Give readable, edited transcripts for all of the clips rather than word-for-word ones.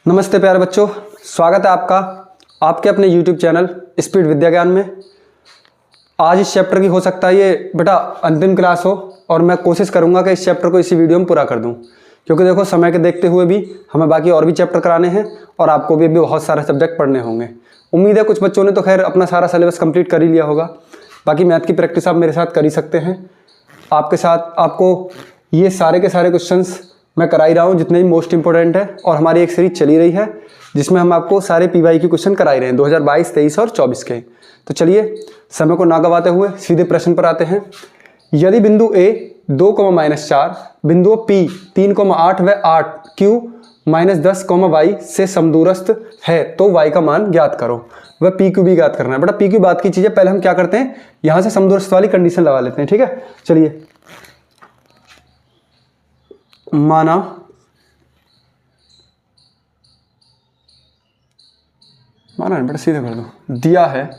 नमस्ते प्यारे बच्चों, स्वागत है आपका आपके अपने YouTube चैनल स्पीड विद्या ज्ञान में। आज इस चैप्टर की हो सकता है ये बेटा अंतिम क्लास हो और मैं कोशिश करूंगा कि इस चैप्टर को इसी वीडियो में पूरा कर दूं, क्योंकि देखो समय के देखते हुए भी हमें बाकी और भी चैप्टर कराने हैं और आपको भी अभी बहुत सारे सब्जेक्ट पढ़ने होंगे। उम्मीद है कुछ बच्चों ने तो खैर अपना सारा सिलेबस कंप्लीट कर ही लिया होगा, बाकी मैथ की प्रैक्टिस आप मेरे साथ कर ही सकते हैं। आपके साथ आपको ये सारे के सारे क्वेश्चंस मैं करा ही रहा हूँ जितने भी मोस्ट इंपॉर्टेंट है, और हमारी एक सीरीज चली रही है जिसमें हम आपको सारे पीवाई के क्वेश्चन करा ही रहे हैं 2022, 23 और 24 के। तो चलिए समय को ना गवाते हुए सीधे प्रश्न पर आते हैं। यदि बिंदु A 2,-4, बिंदु P 3,8 व 8 Q -10, y से समदूरस्थ है तो y का मान ज्ञात करो। वह PQ भी ज्ञात करना है। बेटा PQ बात की चीज़ है, पहले हम क्या करते हैं यहाँ से समदूरस्थ वाली कंडीशन लगा लेते हैं, ठीक है। चलिए माना बेटा सीधे कर दो, दिया है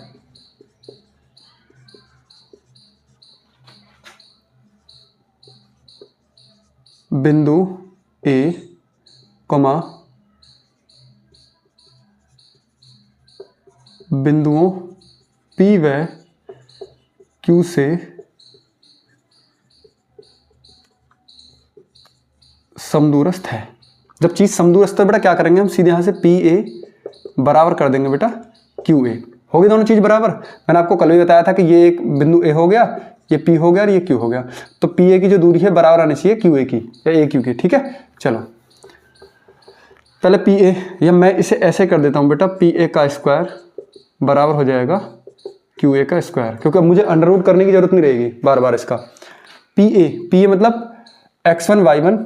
बिंदु A, बिंदुओं P व Q से समदूरस्थ है। जब चीज समदूरस्थ है बेटा क्या करेंगे हम, सीधे यहां से PA बराबर कर देंगे बेटा QA। होगी दोनों चीज बराबर। मैंने आपको कल भी बताया था कि ये एक बिंदु A हो गया, ये P हो गया और ये Q हो गया, तो PA की जो दूरी है बराबर आनी चाहिए QA की या AQ की, ठीक है। चलो पहले PA, या मैं इसे ऐसे कर देता हूं बेटा, PA का स्क्वायर बराबर हो जाएगा QA का स्क्वायर, क्योंकि अब मुझे अंडर रूट करने की जरूरत नहीं रहेगी बार बार इसका। PA मतलब x1 y1,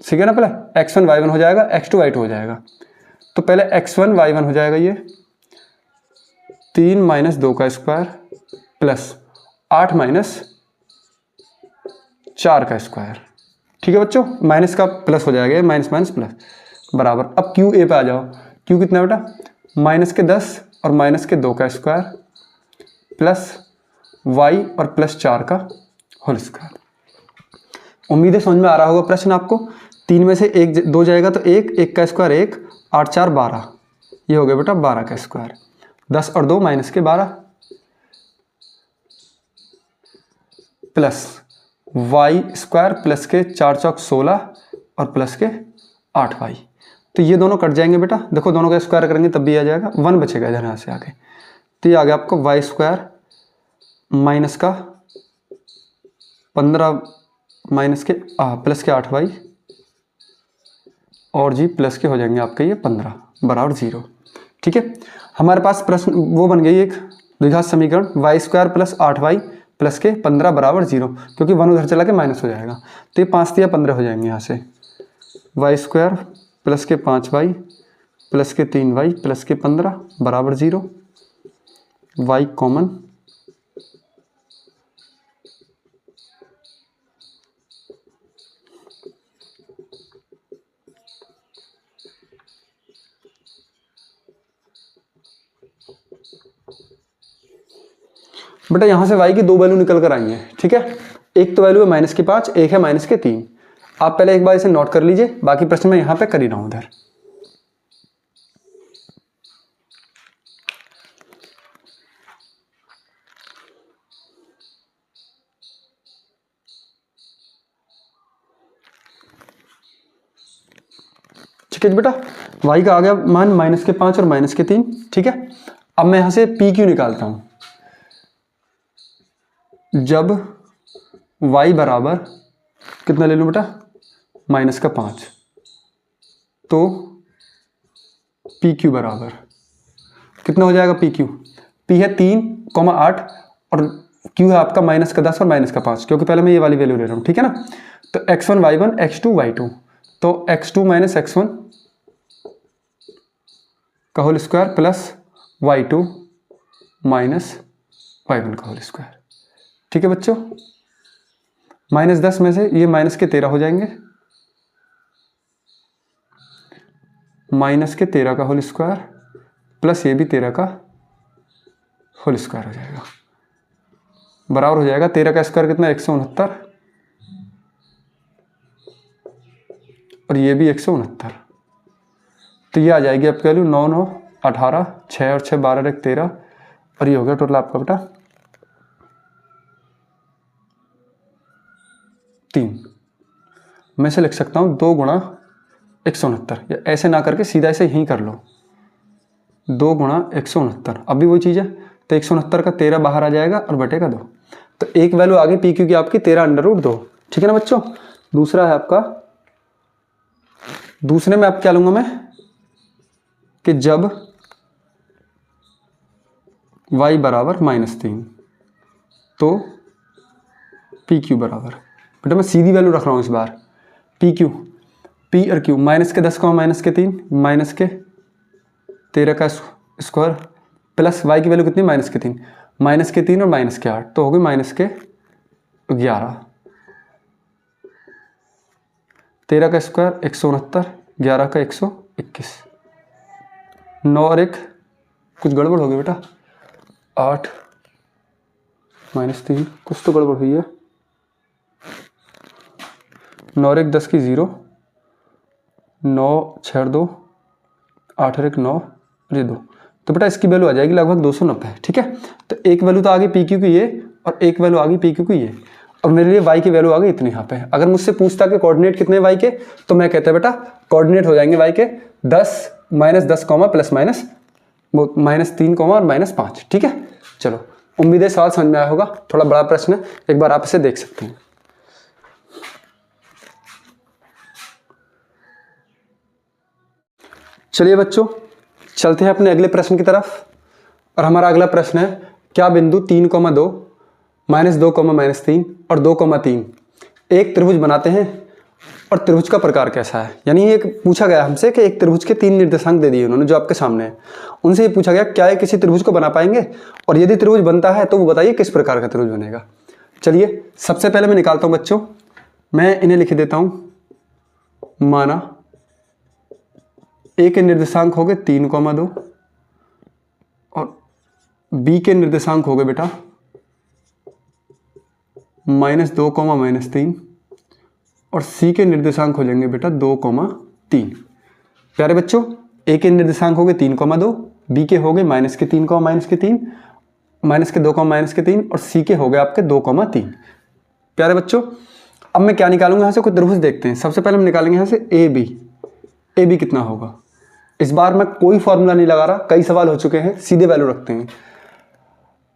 ठीक है ना, पहले x1 y1 हो जाएगा, x2 y2 हो जाएगा। तो पहले x1 y1 हो जाएगा ये 3 - 2 का स्क्वायर प्लस 8 - 4 का स्क्वायर, ठीक है बच्चों। माइनस का प्लस हो जाएगा, माइनस माइनस प्लस बराबर। अब QA पे आ जाओ। Q कितना बेटा, -10 और -2 का स्क्वायर प्लस y और +4 का होल स्क्वायर। उम्मीद है समझ में आ रहा होगा प्रश्न आपको। 3 में से 1 2 जाएगा तो 1 का स्क्वायर 1, 8 4 12, ये हो गया बेटा 12 का स्क्वायर। 10 और 2 -12 प्लस y स्क्वायर प्लस के 4 चौक 16 और प्लस के 8y। तो ये दोनों कट जाएंगे बेटा, देखो दोनों का स्क्वायर करेंगे तब भी आ जाएगा, 1 बचेगा इधर यहाँ से आगे। तो ये आ गया आपको y स्क्वायर माइनस का 15 माइनस के प्लस के 8y और जी प्लस के हो जाएंगे आपके ये 15 बराबर 0, ठीक है। हमारे पास प्रश्न वो बन गई एक द्विघात समीकरण, y square plus 8y plus के 15 बराबर 0, क्योंकि 1 उधर चला के माइनस हो जाएगा। तो ये 5 या 15 हो जाएंगे यहाँ से। y स्क्वायर प्लस के 5y प्लस के 3y प्लस के 15 बराबर 0, y कॉमन बेटा यहां से y की 2 वैल्यू निकल कर आई है, ठीक है। एक तो वैल्यू है -5, एक है -3। आप पहले एक बार इसे नोट कर लीजिए, बाकी प्रश्न मैं यहां पे कर ही रहा हूं उधर। ठीक है बेटा, y का आ गया मान -5 और -3, ठीक है। अब मैं यहां से PQ निकालता हूं। जब y बराबर कितना ले लूं बेटा, -5, तो PQ बराबर कितना हो जाएगा। PQ P है 3,8 और Q है आपका -10 और -5, क्योंकि पहले मैं ये वाली वैल्यू ले रहा हूं, ठीक है ना। तो x1 y1 x2 y2, तो x2 - x1 का whole square plus y2 - y1 का होल स्क्वायर, ठीक है बच्चों। -10 में से ये -13 हो जाएंगे, -13 का होल स्क्वायर प्लस ये भी 13 का होल स्क्वायर हो जाएगा, बराबर हो जाएगा 13 का स्क्वायर कितना 169 और ये भी 169, तो ये आ जाएगी आपकी वैल्यू 9 9 18, 6 और 6 12 एक 13, और ये हो गया टोटल आपका बेटा 3। मैं से लिख सकता हूँ 2 गुणा 169, या ऐसे ना करके सीधा ऐसे यहीं कर लो, 2 गुणा 169। अभी वही चीज़ है, तो 169 का 13 बाहर आ जाएगा और बटेगा 2। तो एक वैल्यू आ गई पी क्यू की आपकी 13√2। ठीक है ना बच्चों। दूसरा है आपका, दूसरे में आप क्या लूंगा मैं कि जब y बराबर -3 तो पी क्यू बराबर, बेटा मैं सीधी वैल्यू रख रहा हूँ इस बार, पी क्यू, पी और क्यू माइनस के 10 माइनस के 3 माइनस के 13 का स्क्वायर प्लस y की वैल्यू कितनी माइनस के 3, माइनस के 3 और माइनस के 8, तो हो गई माइनस के 11, 13 का स्क्वायर 169, 11 का 121, 9 और 1 कुछ गड़बड़ हो गई बेटा, 8 -3 कुछ तो गड़बड़ हुई है, 9 और 1 10 की 0, 9 6 और 2 8 और 1 9 और ये 2, तो बेटा इसकी वैल्यू आ जाएगी लगभग 290। ठीक है, तो एक वैल्यू तो आ गई पी क्यू की ये, और एक वैल्यू आ गई पी क्यू की ये, और मेरे लिए वाई की वैल्यू आ गई इतनी यहाँ पे। अगर मुझसे पूछता कि कोऑर्डिनेट कितने वाई के, तो मैं कहता बेटा कोऑर्डिनेट हो जाएंगे वाई के 10 -10 प्लस माइनस -3 और -5। ठीक है, चलो उम्मीद है सवाल समझ में आया होगा। थोड़ा बड़ा प्रश्न है, एक बार आप इसे देख सकते हैं। चलिए बच्चों चलते हैं अपने अगले प्रश्न की तरफ, और हमारा अगला प्रश्न है क्या बिंदु 3, 2 -2, -3 और 2, 3 एक त्रिभुज बनाते हैं और त्रिभुज का प्रकार कैसा है। यानी ये पूछा गया हमसे कि एक त्रिभुज के 3 निर्देशांक दे दिए उन्होंने जो आपके सामने है, उनसे ये पूछा गया क्या ये किसी त्रिभुज को बना पाएंगे, और यदि त्रिभुज बनता है तो वो बताइए किस प्रकार का त्रिभुज बनेगा। चलिए सबसे पहले मैं निकालता हूँ बच्चों, मैं इन्हें लिख देता हूँ, माना ए के निर्देशांक हो गए 3, 2 और बी के निर्देशांक हो गए बेटा -2, -3 और सी के निर्देशांक हो जाएंगे बेटा 2, 3। प्यारे बच्चों ए के निर्देशांक हो गए 3, 2, बी के हो गए -3, -3, -2, -3 और सी के हो गए आपके 2, 3। प्यारे बच्चों अब मैं क्या निकालूंगा यहाँ से, कुछ त्रिभुज देखते हैं। सबसे पहले हम निकालेंगे यहाँ से ए बी कितना होगा। इस बार मैं कोई फॉर्मूला नहीं लगा रहा, कई सवाल हो चुके हैं, सीधे वैल्यू रखते हैं।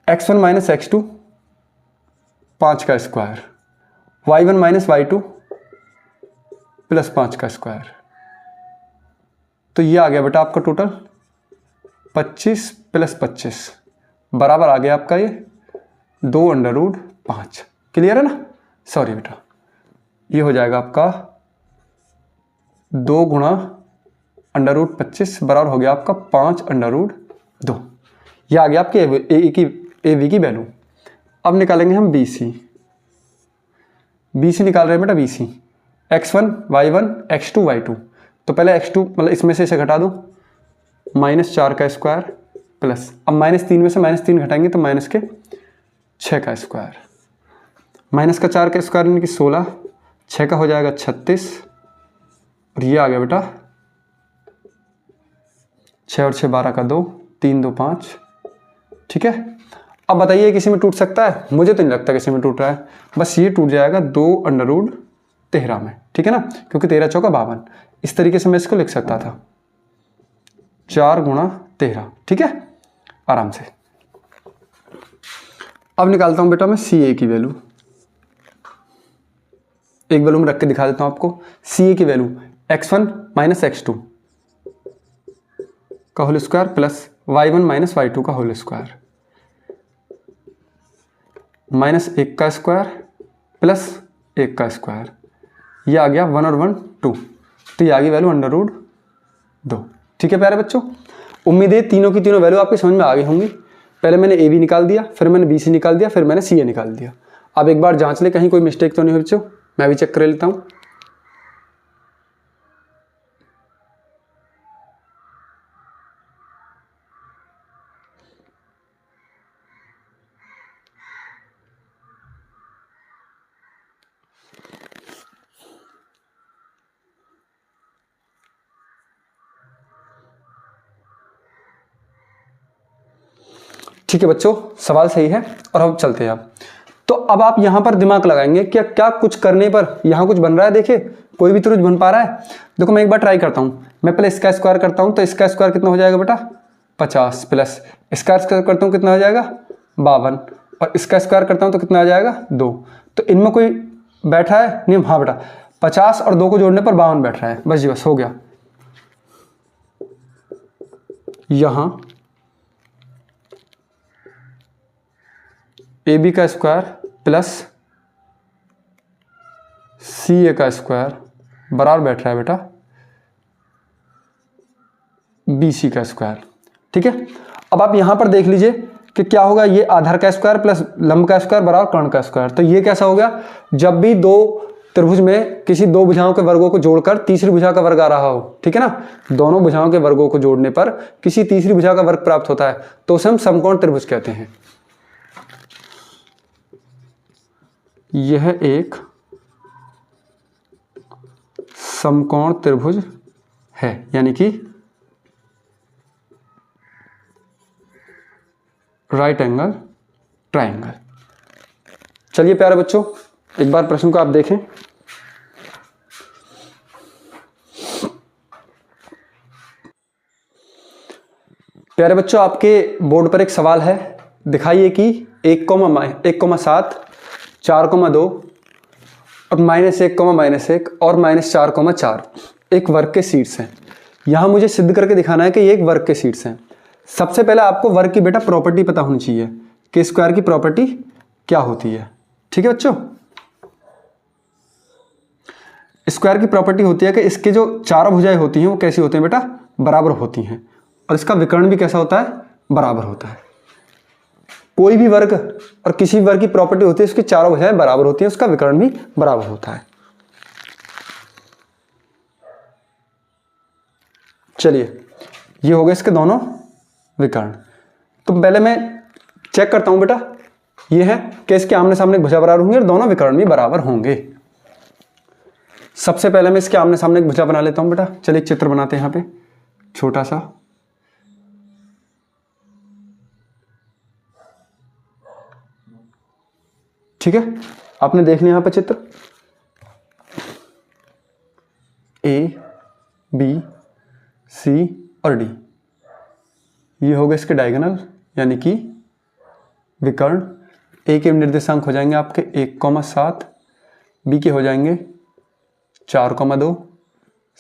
x1 - x2 5 का स्क्वायर, y1 - y2 प्लस 5 का स्क्वायर, तो ये आ गया बेटा आपका टोटल 25 + 25 बराबर आ गया आपका ये 2√5। क्लियर है ना। सॉरी बेटा ये हो जाएगा आपका 2 गुणा √25 बराबर हो गया आपका 5√2। ये आ गया आपके ए बी की वैल्यू। अब निकालेंगे हम बी सी निकाल रहे हैं बेटा, B C x1 y1 x2 y2। तो पहले x2 मतलब इसमें से इसे घटा दो, -4 का स्क्वायर प्लस, अब -3 में से -3 घटाएंगे तो -6 का स्क्वायर, -4 का स्क्वायर यानी कि 16, 6 का हो जाएगा 36 और ये आ गया बेटा 6 और 6 12 का 2, 3 2 5। ठीक है, अब बताइए किसी में टूट सकता है, मुझे तो नहीं लगता किसी में टूट रहा है, बस ये टूट जाएगा 2√13 में। ठीक है ना, क्योंकि 13 चौका 52, इस तरीके से मैं इसको लिख सकता था 4 गुणा 13। ठीक है, आराम से। अब निकालता हूं बेटा मैं सी ए की वैल्यू, एक वैल्यू में रख के दिखा देता हूं आपको। सी ए की वैल्यू x1 - x2 का whole square plus y1 - y2 का होल स्क्वायर, -1 का स्क्वायर प्लस 1 का स्क्वायर, ये आ गया 1 और 1 2, तो ये आ गई वैल्यू √2। ठीक है प्यारे बच्चों, उम्मीद है तीनों की तीनों वैल्यू आपकी समझ में आ गई होंगी। पहले मैंने ए बी निकाल दिया, फिर मैंने बी सी निकाल दिया, फिर मैंने सी ए निकाल दिया। अब एक बार जांच ले कहीं कोई मिस्टेक तो नहीं हुई बच्चों, मैं भी चेक कर लेता हूँ। ठीक है बच्चों, सवाल सही है और हम चलते हैं अब। तो अब आप यहाँ पर दिमाग लगाएंगे कि क्या कुछ करने पर यहाँ कुछ बन रहा है। देखिए कोई भी त्रिभुज बन पा रहा है। देखो मैं एक बार ट्राई करता हूँ, मैं पहले इसका स्क्वायर करता हूँ, तो इसका स्क्वायर कितना हो जाएगा बेटा 50 प्लस इसका स्क्वायर करता हूँ कितना हो जाएगा 52 और इसका स्क्वायर करता हूँ तो कितना आ जाएगा 2। तो इनमें कोई बैठा है नहीं, हाँ बेटा 50 और 2 को जोड़ने पर 52 बैठ रहा है। बस जी बस हो गया। यहाँ ए बी का स्क्वायर प्लस सी ए का स्क्वायर बराबर बैठ रहा है बेटा बी सी का स्क्वायर। ठीक है, अब आप यहां पर देख लीजिए कि क्या होगा, ये आधार का स्क्वायर प्लस लंब का स्क्वायर बराबर कर्ण का स्क्वायर। तो ये कैसा हो गया, जब भी दो त्रिभुज में किसी दो भुजाओं के वर्गों को जोड़कर तीसरी भुजा का वर्ग आ रहा हो, ठीक है ना, दोनों भुजाओं के वर्गों को जोड़ने पर किसी तीसरी भुजा का वर्ग प्राप्त होता है तो उसे हम समकोण त्रिभुज कहते हैं। यह एक समकोण त्रिभुज है, यानी कि राइट एंगल ट्राइंगल। चलिए प्यारे बच्चों, एक बार प्रश्न को आप देखें। प्यारे बच्चों, आपके बोर्ड पर एक सवाल है, दिखाइए कि 1,7 4,2 और -1,-1 और -4,4 एक वर्ग के शीर्ष हैं। यहां मुझे सिद्ध करके दिखाना है कि ये एक वर्ग के शीर्ष हैं। सबसे पहले आपको वर्ग की बेटा प्रॉपर्टी पता होनी चाहिए कि स्क्वायर की प्रॉपर्टी क्या होती है। ठीक है बच्चों, स्क्वायर की प्रॉपर्टी होती है कि इसके जो चारों भुजाएं होती हैं वो कैसी होती हैं बेटा, बराबर होती हैं, और इसका विकर्ण भी कैसा होता है, बराबर होता है। कोई भी वर्ग और किसी भी वर्ग की प्रॉपर्टी होती है उसकी चारों भुजाएं बराबर होती हैं, उसका विकर्ण भी बराबर होता है। चलिए, ये हो गए इसके दोनों विकर्ण। तो पहले मैं चेक करता हूं बेटा, ये है कि इसके आमने सामने भुजा बराबर होंगे और दोनों विकर्ण भी बराबर होंगे। सबसे पहले मैं इसके आमने सामने एक भुजा बना लेता हूं बेटा। चलिए एक चित्र बनाते हैं यहां पे छोटा सा। ठीक है, आपने देख लिया यहां पे चित्र ए बी सी और डी। ये हो गए इसके डायगोनल यानी कि विकर्ण। ए के निर्देशांक हो जाएंगे आपके 1,7, बी के हो जाएंगे 4,2,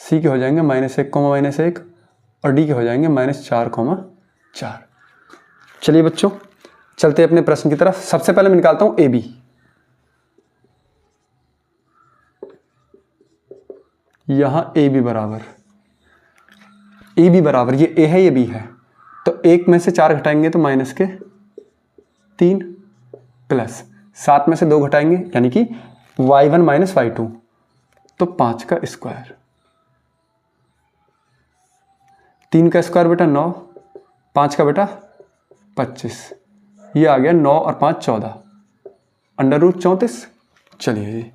सी के हो जाएंगे -1,-1 और डी के हो जाएंगे -4,4। चलिए बच्चों, चलते हैं अपने प्रश्न की तरफ। सबसे पहले मैं निकालता हूं ए बी। यहां ए बी बराबर, ये ए है ये बी है, तो 1 में से 4 घटाएंगे तो -3 प्लस 7 में से 2 घटाएंगे यानी कि y1 - y2 तो 5 का स्क्वायर। 3 का स्क्वायर बेटा 9, 5 का बेटा 25, ये आ गया 9 और 5 14, √34। चलिए जी,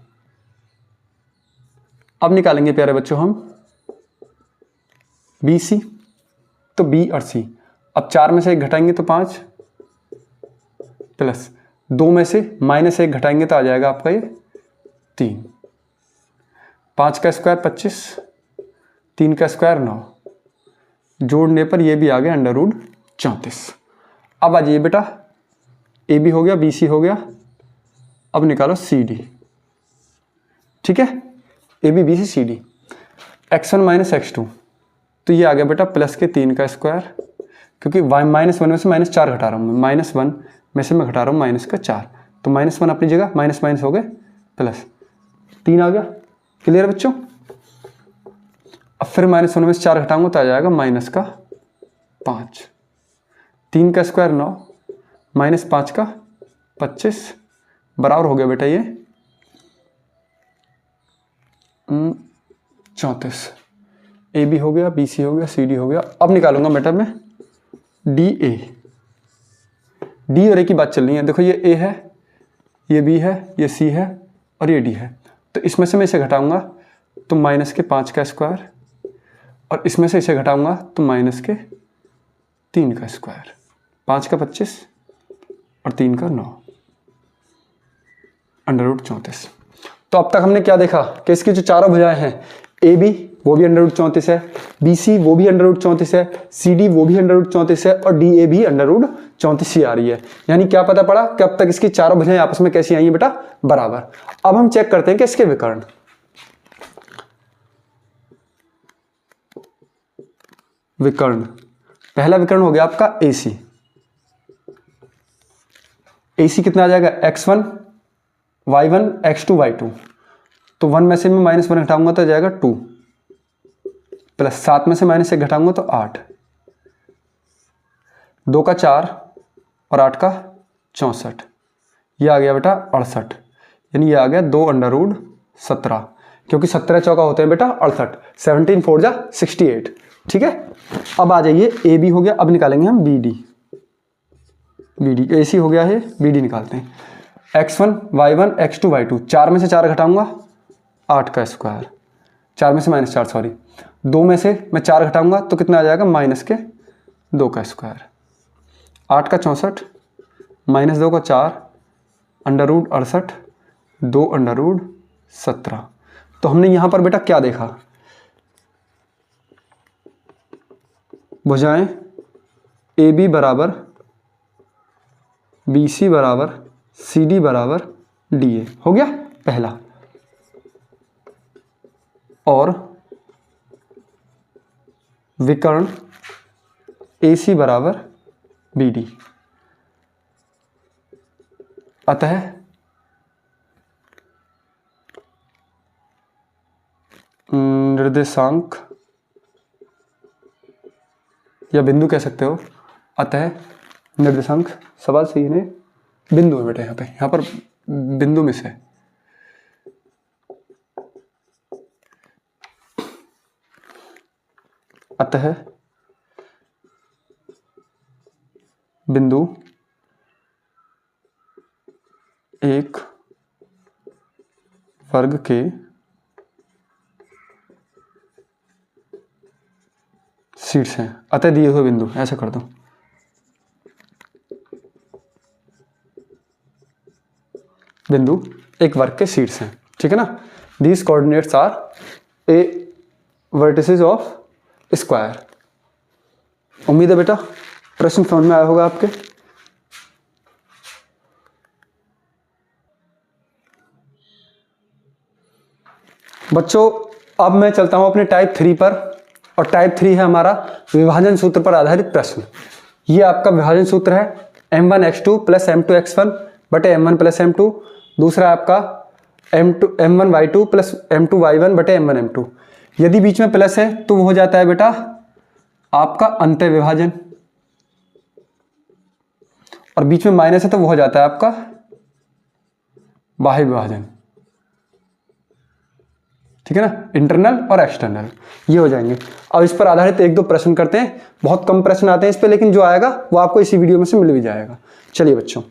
अब निकालेंगे प्यारे बच्चों हम बी सी। तो बी और सी, अब 4 में से 1 घटाएंगे तो 5 प्लस 2 में से -1 घटाएंगे तो आ जाएगा आपका ये 3। 5 का स्क्वायर 25, 3 का स्क्वायर 9, जोड़ने पर ये भी आ गया √34। अब आ जाइए बेटा, ए बी हो गया, बी सी हो गया, अब निकालो सी डी। ठीक है, A B B C C D. x1 - x2 तो ये आ गया बेटा प्लस के 3 का स्क्वायर, क्योंकि -1 में से -4 घटा रहा हूँ मैं, -1 में से मैं घटा रहा हूँ -4, तो -1 अपनी जगह माइनस हो गए प्लस 3 आ गया। क्लियर बच्चों, अब फिर -1 में से 4 घटाऊंगा तो आ जाएगा -5। 3 का स्क्वायर 9, -5 का 25 बराबर हो गया बेटा ये 34। ए बी हो गया, बी सी हो गया, सी डी हो गया। अब निकालूंगा बेटा मैं डी ए। डी और ए की बात चल रही है। देखो ये ए है, ये बी है, ये सी है और ये डी है, तो इसमें से मैं इसे घटाऊंगा तो -5 का स्क्वायर, और इसमें से इसे घटाऊंगा तो -3 का स्क्वायर। 5 का 25, और 3 का 9 √34। तो अब तक हमने क्या देखा कि इसकी जो चारों भुजाएं हैं, ए बी वो भी √34 है, बी सी वो भी √34 है, सी डी वो भी √34 है और डी ए भी √34 ही आ रही है। यानी क्या पता पड़ा कि अब तक इसकी चारों भुजाएं आपस में कैसी आई हैं बेटा, बराबर। अब हम चेक करते हैं कि इसके विकर्ण। विकर्ण, पहला विकर्ण हो गया आपका ए सी। ए सी कितना आ जाएगा, x1 y1 x2 y2। तो 1 में से मैं -1 घटाऊंगा तो आ जाएगा 2, प्लस 7 में से -1 घटाऊंगा तो 8, 2 का 4 और 8 का 64, ये आ गया बेटा 68। यानी ये आ गया 2 √17, क्योंकि 17 चौका होते हैं बेटा 68, 17 4 जा 68। ठीक है, अब आ जाइए ए बी हो गया। अब निकालेंगे हम बी डी। बी डी, ए सी हो गया है, बी डी निकालते हैं। x1 y1 x2 y2, 4 में से 4 घटाऊंगा 8 का स्क्वायर, 4 में से -4 सॉरी, 2 में से मैं 4 घटाऊंगा तो कितना आ जाएगा, -2 का स्क्वायर, 8 का 64 -2 का 4 √68 2 √17। तो हमने यहां पर बेटा क्या देखा, भुजाएं ए बी बराबर बी सी बराबर सी डी बराबर डी ए हो गया पहला, और विकर्ण ए सी बराबर बी डी। अतः निर्देशांक या बिंदु कह सकते हो, अतः निर्देशांक, सवाल सही है, बिंदु है बेटा, यहाँ पर बिंदु में से अतः बिंदु एक वर्ग के शीर्ष हैं। अतः दिए हुए बिंदु, ऐसा कर दो, बिंदु एक वर्ग के शीर्ष हैं। ठीक है ना, these coordinates are a vertices of square. उम्मीद है बेटा प्रश्न समझ में आया होगा आपके। बच्चों अब मैं चलता हूं अपने टाइप 3 पर, और टाइप 3 है हमारा विभाजन सूत्र पर आधारित प्रश्न। ये आपका विभाजन सूत्र है m1 x2 plus m2 x1 बटे m1 प्लस m2। दूसरा आपका m1 y2 plus m2 y1 बटे m1 m2। यदि बीच में प्लस है तो वो हो जाता है बेटा आपका अंत्य विभाजन, और बीच में माइनस है तो वो हो जाता है आपका बाह्य विभाजन। ठीक है ना, इंटरनल और एक्सटर्नल ये हो जाएंगे। अब इस पर आधारित 1-2 प्रश्न करते हैं, बहुत कम प्रश्न आते हैं इस पे, लेकिन जो आएगा वो आपको इसी वीडियो में से मिल भी जाएगा। चलिए बच्चों,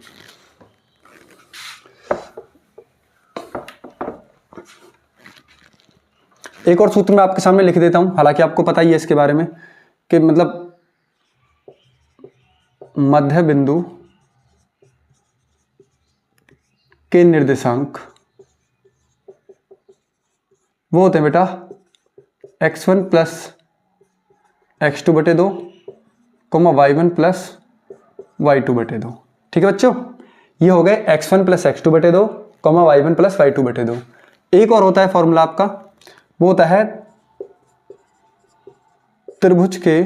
एक और सूत्र मैं आपके सामने लिख देता हूं, हालांकि आपको पता ही है इसके बारे में कि मतलब मध्य बिंदु के निर्देशांक वो होते हैं बेटा x1 प्लस x2 बटे 2, y1 प्लस y2 बटे 2। ठीक है बच्चों, ये हो गए x1 प्लस x2 बटे 2, y1 प्लस y2 बटे 2। एक और होता है फॉर्मूला आपका, वो होता है त्रिभुज के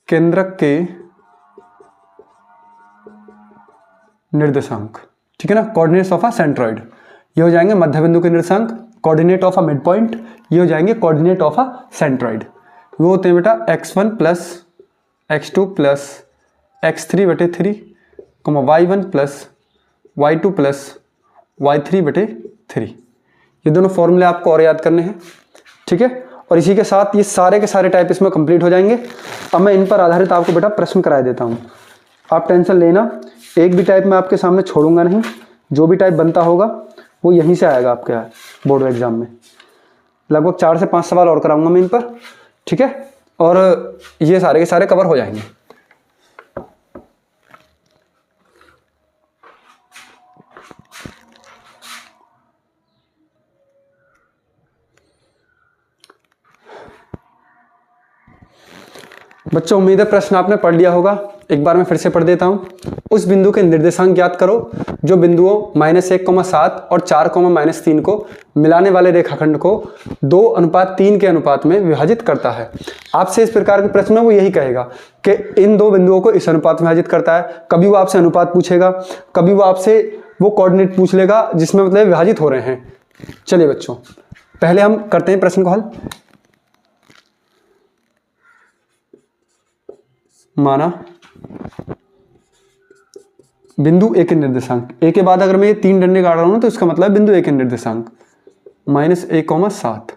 केंद्रक के निर्देशांक। ठीक है ना, कोऑर्डिनेट्स ऑफ अ सेंट्रॉइड, ये हो जाएंगे मध्य बिंदु के निर्देशांक। Coordinate of a mid point, ये हो जाएंगे कोऑर्डिनेट ऑफ अ सेंट्रॉइड। वो होते हैं बेटा x1 plus x2 plus x3 बटे 3, y1 plus y2 plus y3 बटे 3। ये दोनों फॉर्मूले आपको और याद करने हैं। ठीक है, और इसी के साथ ये सारे के सारे टाइप इसमें कंप्लीट हो जाएंगे। अब मैं इन पर आधारित आपको बेटा प्रश्न कराए देता हूँ, आप टेंशन लेना, एक भी टाइप मैं आपके सामने छोड़ूंगा नहीं। जो भी टाइप बनता होगा वो यहीं से आएगा आपके बोर्ड एग्जाम में। लगभग 4 से 5 सवाल और कराऊंगा मैं इन पर। ठीक है, और ये सारे के सारे कवर हो जाएंगे। बच्चों उम्मीद है प्रश्न आपने पढ़ लिया होगा। एक बार मैं फिर से पढ़ देता हूँ। उस बिंदु के निर्देशांक ज्ञात करो जो बिंदुओं -1,7 और 4,-3 को मिलाने वाले रेखाखंड को 2:3 के अनुपात में विभाजित करता है। आपसे इस प्रकार के प्रश्न में वो यही कहेगा कि इन दो बिंदुओं को इस अनुपात में विभाजित करता है। कभी वो आपसे अनुपात पूछेगा, कभी वो आपसे वो कोऑर्डिनेट पूछ लेगा जिसमें मतलब विभाजित हो रहे हैं। चलिए बच्चों, पहले हम करते हैं प्रश्न को हल। माना बिंदु ए के निर्देशांक, ए के बाद अगर मैं ये 3 डंडे काट रहा हूं तो इसका मतलब बिंदु ए के निर्देशांक -1,7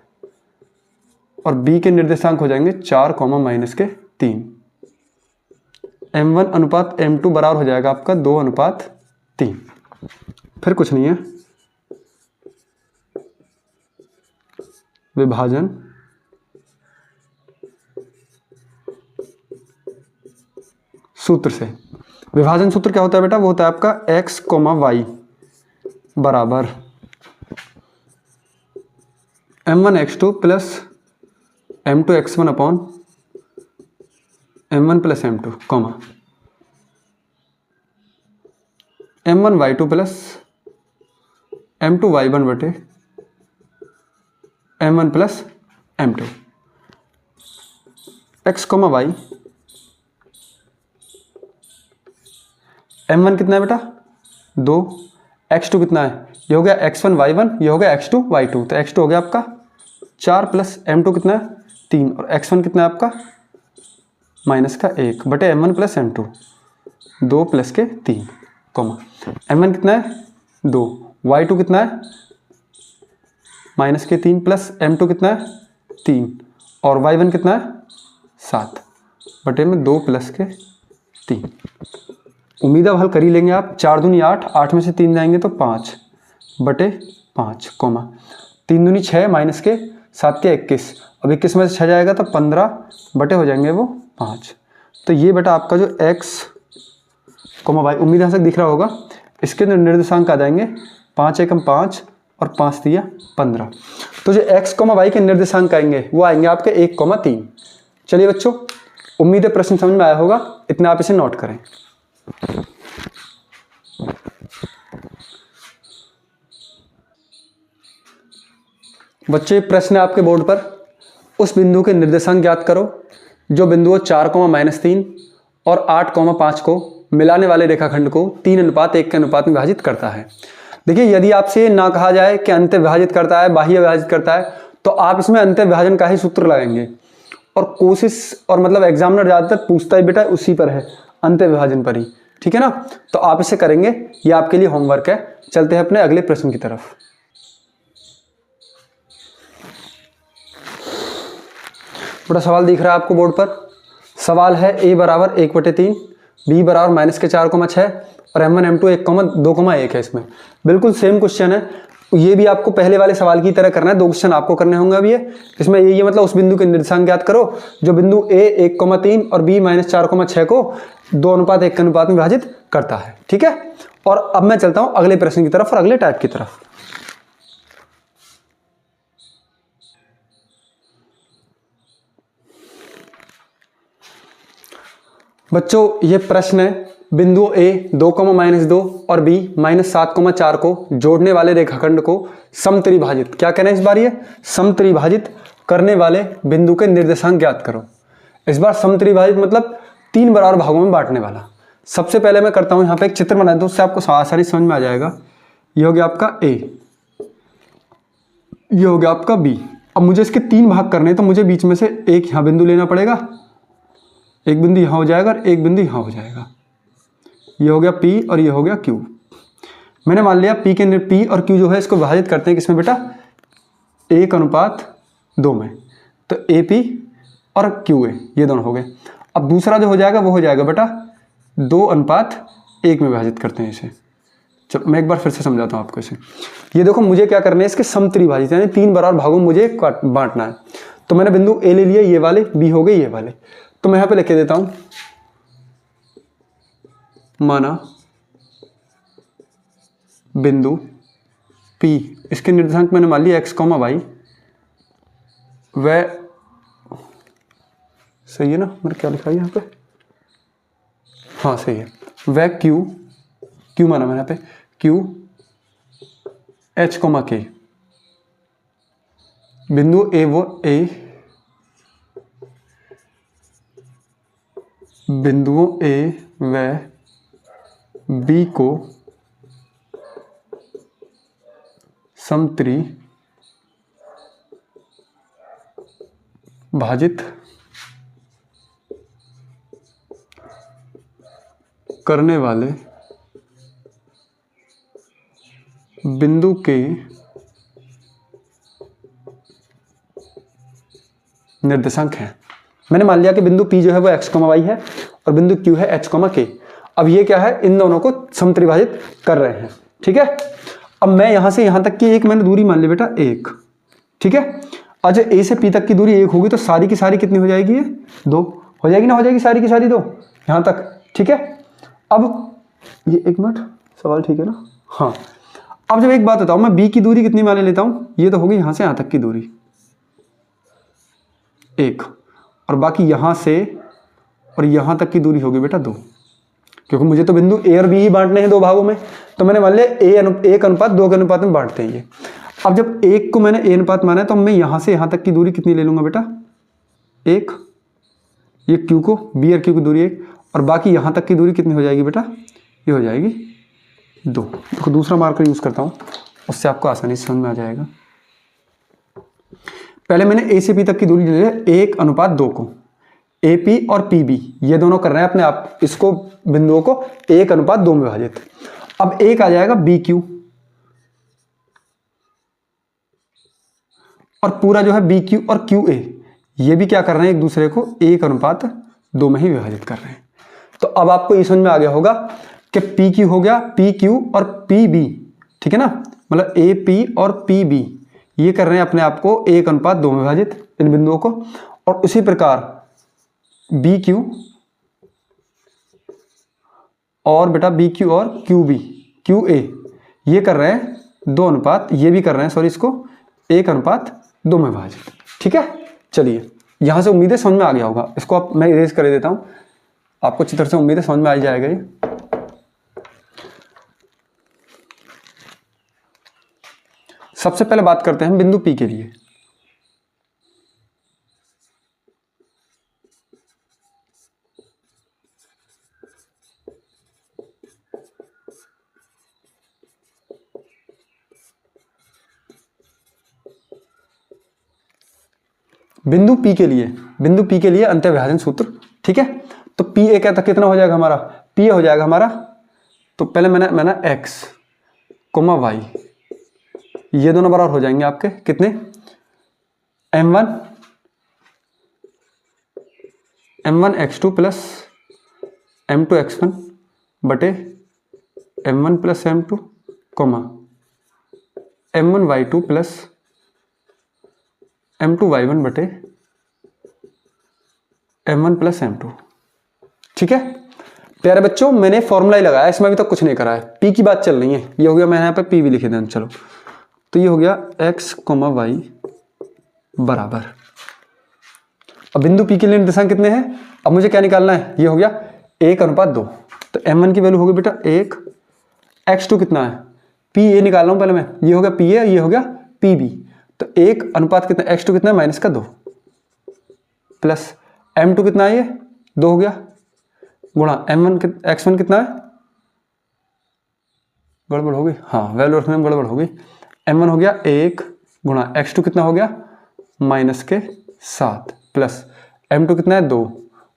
और बी के निर्देशांक हो जाएंगे 4,-3। m1 अनुपात m2 बराबर हो जाएगा आपका 2:3। फिर कुछ नहीं है, विभाजन सूत्र से। विभाजन सूत्र क्या होता है बेटा? वो होता है आपका x, y बराबर m1 x2 plus m2 x1 upon m1 plus m2 comma m1 y2 plus m2 y1 बटे m1 plus m2। x, y m1 कितना है बेटा? 2। x2 कितना है? ये हो गया x1 y1, ये हो गया x2 y2। तो x2 हो गया आपका 4 प्लस m2 कितना है? 3 और x1 कितना है आपका? -1 बटे m1 प्लस m2 2 प्लस के 3 कॉमा m1 कितना है? 2। y2 कितना है? -3 प्लस m2 कितना है? 3 और y1 कितना है? 7 बटे में 2 प्लस के 3। उम्मीद अब हल कर ही लेंगे आप। 4 दूनी 8, 8 में से 3 जाएंगे तो 5 बटे 5 कॉमा 3 दूनी 6 माइनस के 7 के 21। अब 21 में से 6 जाएगा तो 15 बटे हो जाएंगे वो 5। तो ये बेटा आपका जो x, y उम्मीद है दिख रहा होगा, इसके अंदर निर्देशांक आ जाएंगे 5 एकम 5 और 5 दिया 15। तो जो x, y के निर्देशांक आएंगे वो आएंगे आपके 1,3। चलिए बच्चों, उम्मीद है प्रश्न समझ में आया होगा। इतना आप इसे नोट करें। बच्चे प्रश्न है आपके बोर्ड पर। उस बिंदु के निर्देशांक ज्ञात करो जो बिंदुओं 4,-3 और 8,5 को मिलाने वाले रेखाखंड को 3:1 के अनुपात में विभाजित करता है। देखिए, यदि आपसे ना कहा जाए कि अंत विभाजित करता है, बाह्य विभाजित करता है, तो आप इसमें अंत विभाजन का ही सूत्र लगाएंगे। और कोशिश और मतलब एग्जामिनर ज़्यादातर पूछता ही बेटा उसी पर है, अंत विभाजन पर ही। ठीक है ना? तो आप इसे करेंगे, ये आपके लिए होमवर्क है। चलते हैं अपने अगले प्रश्न की तरफ। बड़ा सवाल दिख रहा है आपको बोर्ड पर। सवाल है a बराबर 1/3, b बराबर -4,6 और m1 m2 1,2,1 है। इसमें बिल्कुल सेम क्वेश्चन है। ये भी आपको पहले वाले सवाल की तरह करना है। 2 क्वेश्चन आपको करने होंगे अभी। इसमें ये मतलब उस बिंदु के निर्देशांक ज्ञात करो जो बिंदु a 1,3 और b -4,6 को 2:1 के अनुपात में विभाजित करता है। ठीक है? और अब मैं चलता हूं अगले प्रश्न की तरफ और अगले टाइप की तरफ। बच्चों, ये प्रश्न है बिंदु a 2,-2 और b -7,4 को जोड़ने वाले रेखाखंड को समत्रिभाजित, क्या कहना है इस बार? ये समत्रिभाजित करने वाले बिंदु के निर्देशांक ज्ञात करो। इस बार समत्रिभाजित मतलब 3 बराबर भागों में बांटने वाला। सबसे पहले मैं करता हूं यहां पे एक चित्र बना दूं, उससे आपको आसानी समझ में आ जाएगा। ये हो गया आपका a, ये हो गया आपका b। अब मुझे इसके 3 भाग करने हैं, तो मुझे बीच में से एक यहां बिंदु लेना पड़ेगा, एक बिंदु यहां हो जाएगा और एक बिंदु यहां हो जाएगा। ये हो गया P और ये हो गया Q। मैंने मान लिया P और Q जो है इसको विभाजित करते हैं किसमें बेटा? 1:2 में। तो AP और QA ये दोनों हो गए। अब दूसरा जो हो जाएगा वो हो जाएगा बेटा 2:1 में विभाजित करते हैं इसे। चलो मैं एक बार फिर से समझाता हूँ आपको इसे। ये देखो, मुझे क्या करना है, इसके समत्रिभाजित यानी 3 बराबर भागों में मुझे बांटना है। तो मैंने बिंदु A ले लिया, ये वाले, B हो गए ये वाले। तो मैं यहाँ पे लिख के देता हूँ, माना बिंदु P, इसके निर्देशांक मैंने मान लिया x, y, व सही है ना, मैंने क्या लिखा है यहाँ पे, हाँ सही है। वह क्यू, क्यू माना मैंने यहाँ पे क्यू एच कोमा के, बिंदु ए वो ए, बिंदुओं ए व बी को समत्री भाजित करने वाले बिंदु के निर्देशांक हैं। मैंने मान लिया कि बिंदु P जो है वो x, y है और बिंदु Q है h, k। अब ये क्या है, इन दोनों को समत्रिभाजित कर रहे हैं, ठीक है। अब मैं यहां से यहां तक की एक मैंने दूरी मान ली बेटा 1, ठीक है। अच्छा A से P तक की दूरी 1 होगी तो सारी की सारी कितनी हो जाएगी, ये 2 हो जाएगी ना, हो जाएगी सारी की सारी 2 यहां तक, ठीक है। अब ये एक मिनट सवाल ठीक है ना, हाँ। अब जब एक बात बताओ, मैं B की दूरी कितनी मान लेता हूं, ये तो होगी यहां से यहां तक की दूरी 1 और बाकी यहां से और यहां तक की दूरी होगी बेटा 2, क्योंकि मुझे तो बिंदु A और B ही बांटने हैं 2 भागों में, तो मैंने मान लिया 1 अनुपात 2 के अनुपात में बांटते हैं ये। अब जब 1 को मैंने A अनुपात माना है तो मैं यहां से यहां तक की दूरी कितनी ले लूंगा बेटा 1, ये Q को B और Q की दूरी 1 और बाकी यहां तक की दूरी कितनी हो जाएगी बेटा, ये हो जाएगी 2। तो दूसरा मार्कर यूज करता हूं, उससे आपको आसानी से समझ में आ जाएगा। पहले मैंने A से P तक की दूरी ले लिया 1 अनुपात 2 को, AP और PB ये दोनों कर रहे हैं अपने आप इसको बिंदुओं को 1 अनुपात 2 में विभाजित। अब एक आ जाएगा BQ और पूरा जो है BQ और QA ये भी क्या कर रहे हैं, एक दूसरे को 1 अनुपात 2 में ही विभाजित कर रहे हैं। तो अब आपको ये समझ में आ गया होगा कि PQ हो गया PQ और PB, ठीक है ना, मतलब AP और PB ये कर रहे हैं अपने आप को 1 अनुपात 2 में विभाजित इन बिंदुओं को, और उसी प्रकार BQ और बेटा BQ और QB QA ये कर रहे हैं 2 अनुपात, ये भी कर रहे हैं सॉरी इसको 1 अनुपात 2 में विभाजित, ठीक है। चलिए यहां से उम्मीद है समझ में आ गया होगा, इसको आप मैं इरेज कर देता हूं, आपको अच्छी तरह से उम्मीद है समझ में आ जाएगा ये। सबसे पहले बात करते हैं बिंदु P के लिए। बिंदु P के लिए अंतःविभाजन सूत्र, ठीक है। तो P ए कहता कितना हो जाएगा हमारा, P ए हो जाएगा हमारा, तो पहले मैंने x, y ये दोनों बराबर हो जाएंगे आपके कितने, m1 x2 plus m2 x1 बटे m1 plus m2 m1 y2 plus m2 y1 बटे m1 प्लस m2, ठीक है। प्यारे बच्चों मैंने फॉर्मूला ही लगाया, इसमें अभी तक कुछ नहीं करा है, P की बात चल रही है, ये हो गया, मैंने यहाँ पे P भी लिखे थे, चलो तो ये हो गया x, y बराबर। अब बिंदु P के लिए निर्देशांक कितने हैं, अब मुझे क्या निकालना है, ये हो गया 1 अनुपात 2, तो m1 की वैल्यू होगी बेटा 1, x2 कितना है, P ए निकाल रहा हूं पहले मैं, ये हो गया P ए, ये हो गया PB, तो 1 अनुपात कितना, x2 कितना है माइनस का 2 प्लस m2 कितना है, ये 2 हो गया, गुणा x1 कितना है, गड़बड़ हो गई, हाँ वैल्यू रखने में गड़बड़ हो गई, m1 हो गया 1 गुणा x2 कितना हो गया माइनस के 7 प्लस m2 कितना है 2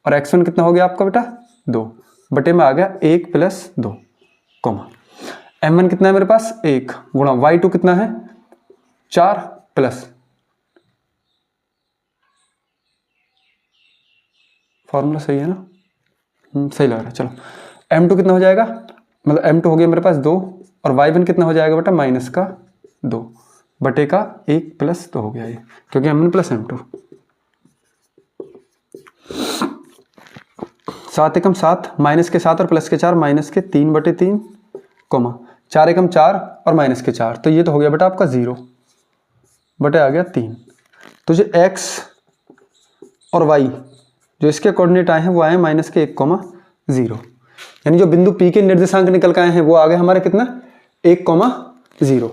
और x1 कितना हो गया आपका बेटा 2 बटे में आ गया 1 प्लस 2 कोमा, m1 कितना है मेरे पास 1 गुणा y2 कितना है 4 प्लस, फॉर्मूला सही है ना, सही लग रहा है, चलो m2 कितना हो जाएगा, मतलब m2 हो गया मेरे पास 2 और y1 कितना हो जाएगा बेटा माइनस का 2 बटे का 1 प्लस 2 हो गया ये, क्योंकि m1 प्लस m2, 7 एकम 7 माइनस के 7 और प्लस के 4 माइनस के 3 बटे 3 कोमा 4 एकम 4 और माइनस के 4, तो ये तो हो गया बेटा आपका 0 बटे आ गया 3, तो जो x और y जो इसके कोऑर्डिनेट आए हैं वो आए -1,0, यानी जो बिंदु P के निर्देशांक निकल के आए हैं वो आ गए हमारे कितना 1,0।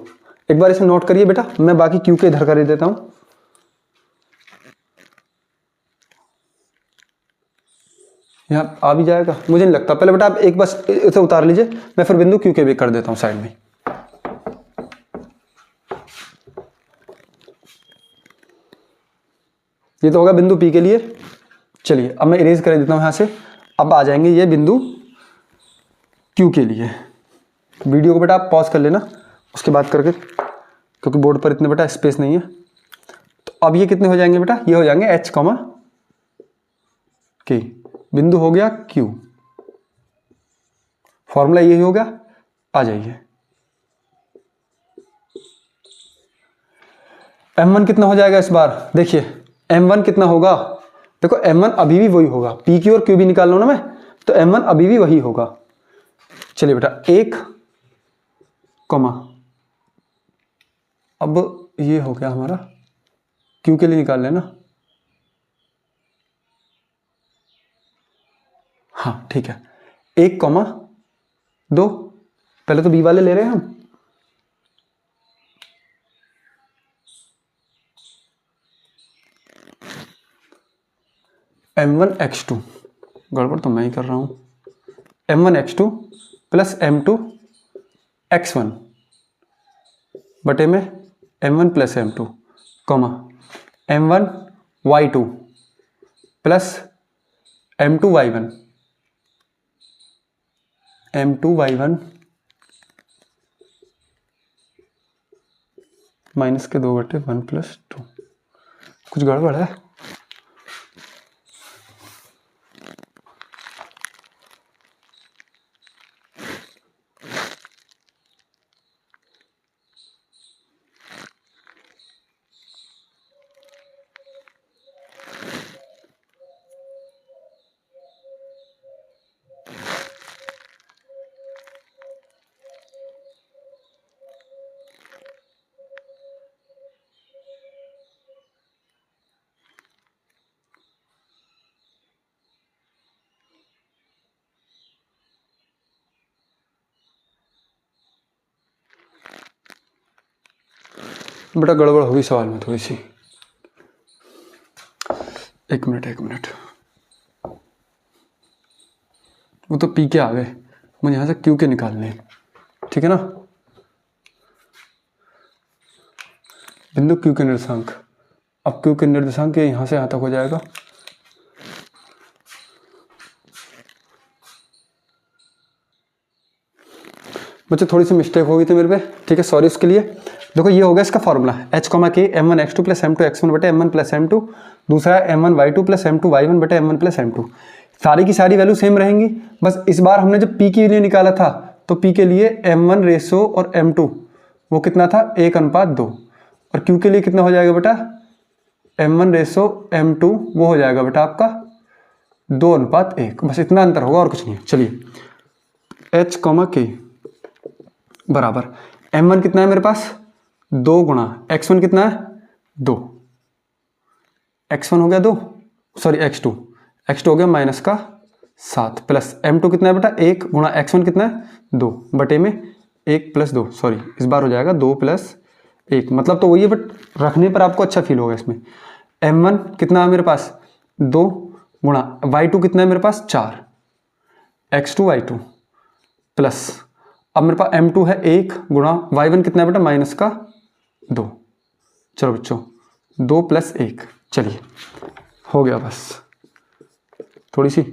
एक बार इसे नोट करिए बेटा, मैं बाकी Q के इधर कर देता हूं। यहाँ आ भी जाएगा मुझे नहीं लगता, पहले बेटा आप एक बस इसे उतार लीजिए, मैं फिर बिंदु Q के भी कर देता हूं साइड में। ये तो होगा बिंदु P के लिए। चलिए अब मैं इरेज कर देता हूं यहां से। अब आ जाएंगे ये बिंदु Q के लिए। वीडियो को बेटा आप पॉज कर लेना उसके बाद करके, क्योंकि बोर्ड पर इतने बेटा स्पेस नहीं है। तो अब ये कितने हो जाएंगे बेटा, ये हो जाएंगे H, K। बिंदु हो गया Q, फॉर्मूला यही हो गया। आ जाइए M1 कितना हो जाएगा इस बार, देखिए M1 कितना होगा, देखो M1 अभी भी वही होगा, P Q और Q भी निकाल लो ना मैं, तो M1 अभी भी वही होगा। चलिए बेटा 1, अब ये हो गया हमारा Q के लिए निकाल लेना। हाँ ठीक है, 1,2, पहले तो B वाले ले रहे हैं हम। M1x2, गड़बड़ तो मैं ही कर रहा हूं, M1x2 प्लस M2x1 बटे में M1 plus M2, M1y2 plus M2y1 -2 बटे 1 प्लस 2। कुछ गड़बड़ है। बेटा गड़बड़ होगी सवाल में थोड़ी सी, एक मिनट, वो तो P के आ गए, मुझे यहाँ से Q के निकालने हैं, ठीक है ना। बिंदु Q के निर्देशांक, अब Q के निर्देशांक यहाँ से यहाँ तक हो जाएगा, बच्चे थोड़ी सी मिस्टेक हो गई थी मेरे पे, ठीक है, सॉरी उसके लिए। देखो ये हो गया इसका formula H, K M1x2 plus M2x1 बटे M1 प्लस M2, दूसरा है M1y2 प्लस M2y1 बटे M1 प्लस M2। सारी की सारी वैल्यू सेम रहेंगी, बस इस बार हमने जब P के लिए निकाला था तो P के लिए M1 रेशो और M2 वो कितना था 1:2, और Q के लिए कितना हो जाएगा बेटा M1 रेशो M2 वो हो जाएगा बेटा आपका 2:1, बस इतना अंतर होगा और कुछ नहीं है। चलिए H, K बराबर M1 कितना है मेरे पास 2 गुणा x1 कितना है 2, x1 हो गया 2, सॉरी x2 हो गया -7 प्लस M2 कितना है बेटा 1 गुणा x1 कितना है 2 बटे में 1 + 2, सॉरी इस बार हो जाएगा 2 + 1, मतलब तो वही है, बट रखने पर आपको अच्छा फील होगा इसमें। M1 कितना है मेरे पास 2 गुणा y2 कितना है मेरे पास 4, x2 y2 प्लस अब मेरे पास M2 है 1 गुणा y1 कितना है बेटा -2। चलो बच्चों 2 + 1, चलिए हो गया, बस थोड़ी सी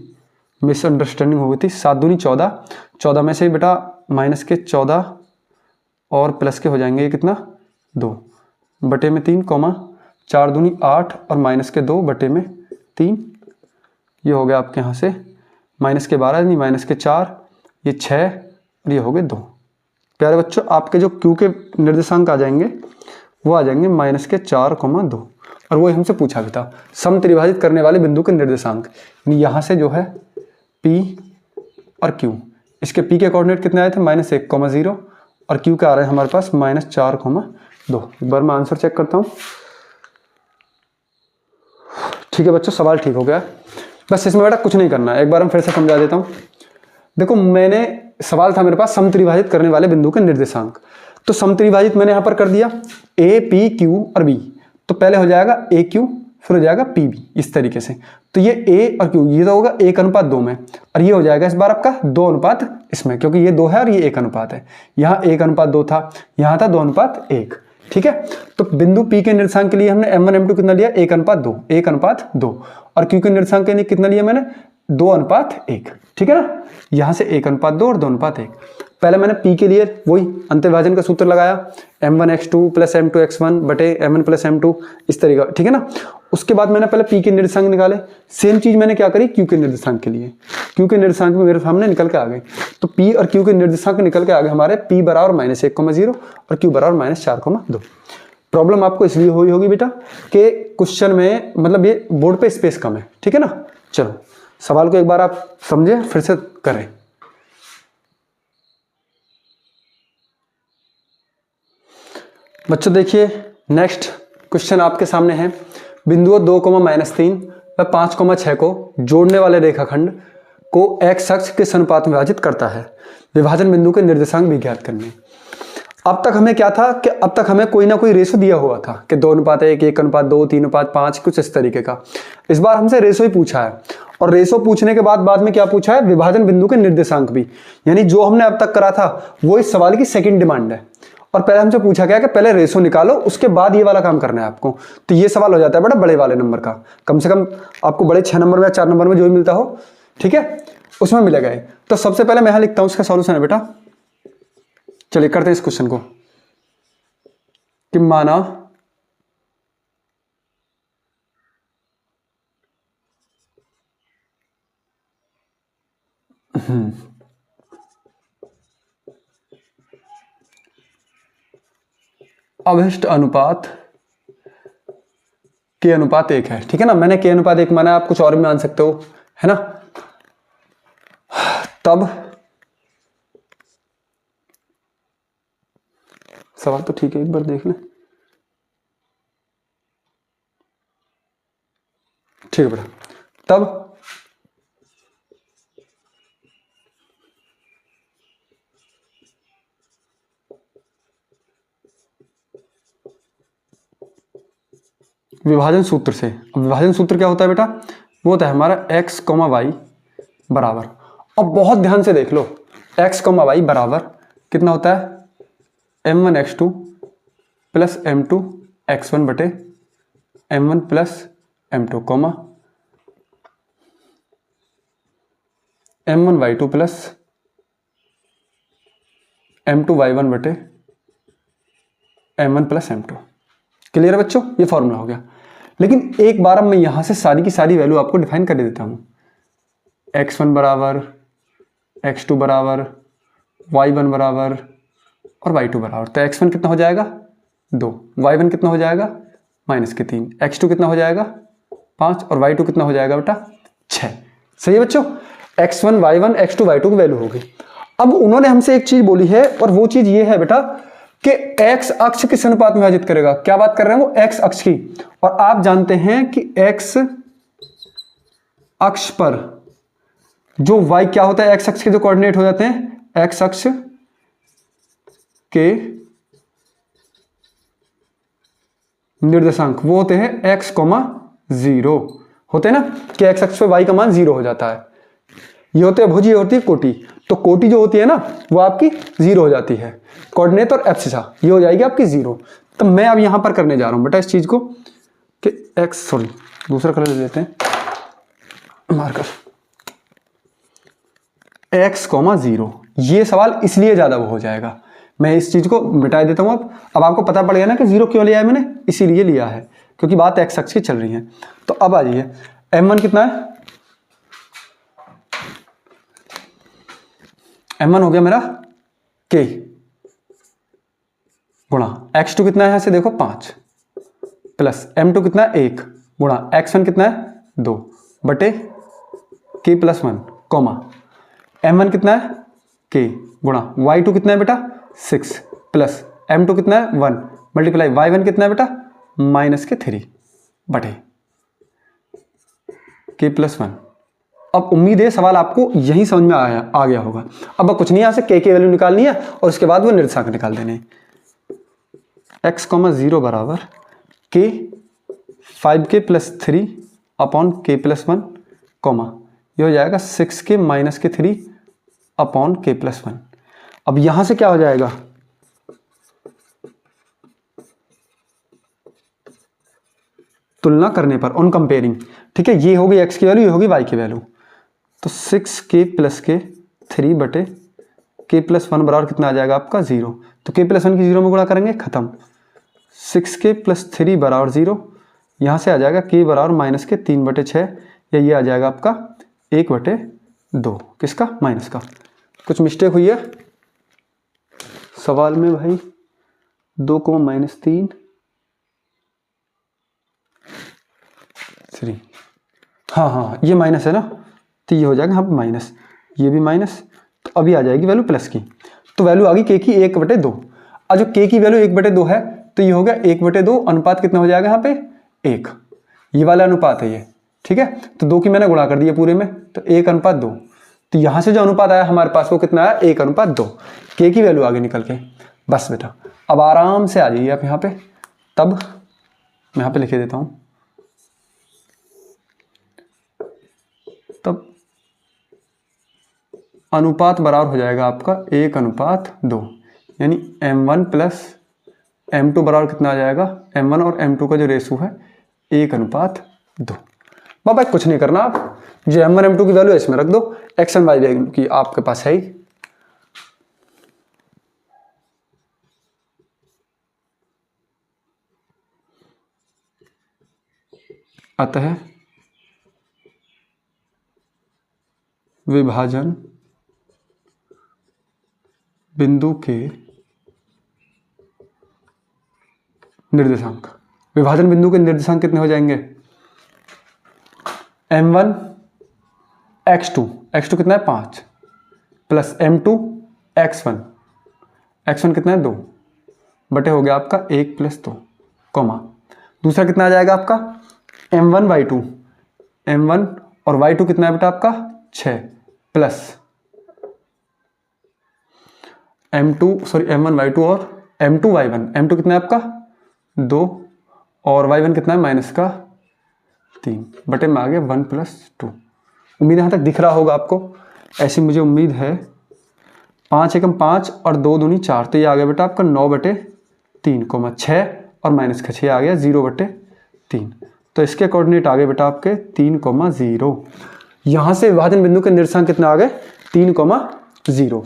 मिसअंडरस्टैंडिंग हो गई थी। 7 दूनी 14, 14 में से बेटा -14 और प्लस के हो जाएंगे ये कितना 2 बटे में 3, 4 दूनी 8 और -2 बटे में 3, ये हो गया आपके यहाँ से -12 नहीं -4, ये 6 और ये हो गए 2। प्यारे बच्चों आपके जो Q के निर्देशांक आ जाएंगे वो आ जाएंगे -4,2, और वो हमसे पूछा भी था समत्रिभाजित करने वाले बिंदु के निर्देशांक, यानी यहाँ से जो है P और Q, इसके P के कोऑर्डिनेट कितने आए थे -1,0 और Q के आ रहे हैं हमारे पास -4,2। एक बार मैं आंसर चेक करता हूँ। ठीक है बच्चों, सवाल ठीक हो गया। बस इसमें बेटा कुछ नहीं करना है, एक बार हम फिर से समझा देता हूँ। देखो मैंने सवाल था मेरे पास समत्रिभाजित करने वाले बिंदु के निर्देशांक, तो समत्रिभाजित मैंने यहाँ पर कर दिया ए पी क्यू और बी। तो पहले हो जाएगा ए क्यू, फिर हो जाएगा पी बी, इस तरीके से। तो ये ए और क्यू ये तो होगा 1:2 में, और ये हो जाएगा इस बार आपका 2:1 इसमें, क्योंकि ये 2 है और ये 1:1 है। यहाँ 1:2 था, यहाँ था 2:1, ठीक है। तो बिंदु पी के निर्देशांक के लिए हमने m1 m2 कितना लिया 1:2, और क्यू के निर्देशांक के लिए कितना लिया मैंने 2:1, ठीक है ना। यहाँ से 1:2 और 2:1। पहले मैंने पी के लिए वही अंतर्विभाजन का सूत्र लगाया, m1x2 + m2x1 बटे m1 + m2, इस तरीका, ठीक है ना। उसके बाद मैंने पहले पी के निर्देशांक निकाले। सेम चीज मैंने क्या करी क्यू के निर्देशांक के लिए, क्यू के निर्देशांक में मेरे सामने निकल के आ गए। तो पी और क्यू के निर्देशांक निकल के आ गए हमारे, p बराबर -1,0 और q बराबर -4,2। प्रॉब्लम आपको इसलिए हुई होगी बेटा कि क्वेश्चन में मतलब ये बोर्ड पे स्पेस कम है, ठीक है ना। चलो सवाल को एक बार आप समझे फिर से करें। बच्चों देखिए नेक्स्ट क्वेश्चन आपके सामने है। बिंदुओं 2, -3 व 5, 6 को जोड़ने वाले रेखाखंड को x अक्ष के अनुपात में विभाजित करता है। विभाजन बिंदु के निर्देशांक भी ज्ञात करने। अब तक हमें क्या था कि अब तक हमें कोई ना कोई रेशो दिया हुआ था कि 2:1, 1:2, 3:5, कुछ इस तरीके का। इस बार हमसे रेशो ही पूछा है, और रेशो पूछने के बाद में क्या पूछा है विभाजन बिंदु के निर्देशांक भी, यानी जो हमने अब तक करा था वो इस सवाल की सेकंड डिमांड है। और पहले हमसे पूछा गया कि पहले रेशो निकालो उसके बाद ये वाला काम करना है आपको। तो ये सवाल हो जाता है बेटा बड़े वाले नंबर का, कम से कम आपको बड़े 6 नंबर में या 4 नंबर में जो भी मिलता हो, ठीक है, उसमें मिलेगा। तो सबसे पहले मैं यहां लिखता हूं इसका सॉल्यूशन है बेटा। चलिए करते हैं इस क्वेश्चन को कि माना अभिष्ट अनुपात k अनुपात 1 है, ठीक है ना। मैंने k अनुपात 1 माना, आप कुछ और भी मान सकते हो, है ना। तब सवाल तो ठीक है, एक बार देख लें, ठीक है बेटा। तब विभाजन सूत्र से, अब विभाजन सूत्र क्या होता है बेटा, वो होता है हमारा x, y बराबर, अब बहुत ध्यान से देख लो, x, y बराबर कितना होता है m1x2 + m2x1 बटे m1 + m2, m1y2 + m2y1 बटे m1 + m2। क्लियर है बच्चों, ये फॉर्मूला हो गया। लेकिन एक बार अब मैं यहां से सारी की सारी वैल्यू आपको डिफाइन कर देता हूं। x1 बराबर, x2 बराबर, y1 बराबर और y2 बराबर। तो x1 कितना हो जाएगा 2, y1 कितना हो जाएगा -3, x2 कितना हो जाएगा 5 और y2 कितना हो जाएगा बेटा 6। सही है बच्चों, x1, y1, x2, y2 की वैल्यू होगी। अब उन्होंने हमसे एक चीज बोली है, और वो चीज ये है बेटा कि x अक्ष किस अनुपात में विभाजित करेगा। क्या बात कर रहे हैं वो, x अक्ष की। और आप जानते हैं कि x अक्ष पर जो y क्या होता है, x अक्ष के जो कोऑर्डिनेट हो जाते हैं, x अक्ष के निर्देशांक वो होते हैं x, 0 होते हैं ना, कि x अक्ष पे y का मान 0 हो जाता है। ये होते हैं भुज, ये होती है कोटि। तो कोटि जो होती है ना वो आपकी 0 हो जाती है, कोऑर्डिनेट और एब्सिसा ये हो जाएगी आपकी 0। तो मैं अब यहां पर करने जा रहा हूं बेटा इस चीज को कि x, सॉरी दूसरा कलर ले लेते हैं मार्कर, x, 0। ये सवाल इसलिए ज्यादा वो हो जाएगा, मैं इस चीज को मिटा देता हूं। अब आपको पता पड़ गया ना कि 0 क्यों लिया है मैंने, इसीलिए लिया है क्योंकि बात x अक्ष की चल रही है। तो अब आ जाइए, m1 कितना है, m1 हो गया मेरा k गुणा x2 कितना है, यहां से देखो 5 प्लस m2 कितना है 1 गुणा x1 कितना है 2 बटे k + 1 कॉमा m1 कितना है k गुणा y2 कितना है बेटा 6 प्लस m2 कितना है 1 मल्टीप्लाई y1 कितना है बेटा -3 बटे k + 1 अब उम्मीद है सवाल आपको यही समझ में आ गया होगा। अब कुछ नहीं, यहाँ से k की वैल्यू निकालनी है और उसके बाद वो निर्देशांक निकाल देने। x, 0 बराबर k 5k + 3 upon k + 1 comma ये हो जाएगा 6k - के 3 अपॉन k + 1। अब यहां से क्या हो जाएगा, तुलना करने पर, ऑन कंपेयरिंग, ठीक है, ये होगी x की वैल्यू, ये होगी y की वैल्यू। तो 6k + के 3 बटे k + 1 बराबर कितना आ जाएगा आपका 0। तो k + 1 की 0 में गुणा करेंगे, खत्म। 6k + 3 बराबर 0, यहाँ से आ जाएगा k बराबर -के 3 बटे 6, या ये आ जाएगा आपका 1 बटे 2, किसका, माइनस का। कुछ मिस्टेक हुई है सवाल में भाई, 2 -3 3, हाँ ये माइनस है ना, तो ये हो जाएगा यहाँ पे माइनस, ये भी माइनस, तो अभी आ जाएगी वैल्यू प्लस की। तो वैल्यू आ गई k की 1/2। अब जो k की वैल्यू 1/2 है तो ये हो गया 1/2, अनुपात कितना हो जाएगा यहाँ पे 1, ये वाला अनुपात है ये, ठीक है। तो 2 की मैंने गुणा कर दिया पूरे में, तो 1:2। तो यहाँ से जो अनुपात आया हमारे पास वो कितना आया, 1:2, k की वैल्यू आगे निकल के। बस बेटा अब आराम से आ जाइए आप यहाँ पे। तब मैं यहाँ पे लिखे देता हूँ, तब अनुपात बराबर हो जाएगा आपका 1:2, यानी m1 + m2 बराबर कितना आ जाएगा, m1 और m2 का जो रेशो है 1:2। बाबा कुछ नहीं करना, आप जो m1 m2 की वैल्यू है इसमें रख दो, x एंड y वैल्यू की आपके पास है ही। अतः विभाजन बिंदु के निर्देशांक, विभाजन बिंदु के निर्देशांक कितने हो जाएंगे, m1 x2, x2 कितना है 5, प्लस m2 x1 कितना है 2, बटे हो गया आपका 1 + 2, कॉमा दूसरा कितना आ जाएगा आपका m1 y2, m1 और y2 कितना है बेटा आपका 6, प्लस m1 y2 और m2 y1, m2 कितना है आपका 2 और y1 कितना है -3, बटे में आ गया 1 + 2। उम्मीद यहाँ तक दिख रहा होगा आपको, ऐसी मुझे उम्मीद है। 5 एकम 5 और 2 दूनी 4, तो ये आ गया बेटा आपका 9/3, 6 और माइनस का 6 आ गया 0/3। तो इसके कोऑर्डिनेट आ गए बेटा आपके 3,0। यहाँ से विभाजन बिंदु के निर्देशांक कितना आ गए 3,0।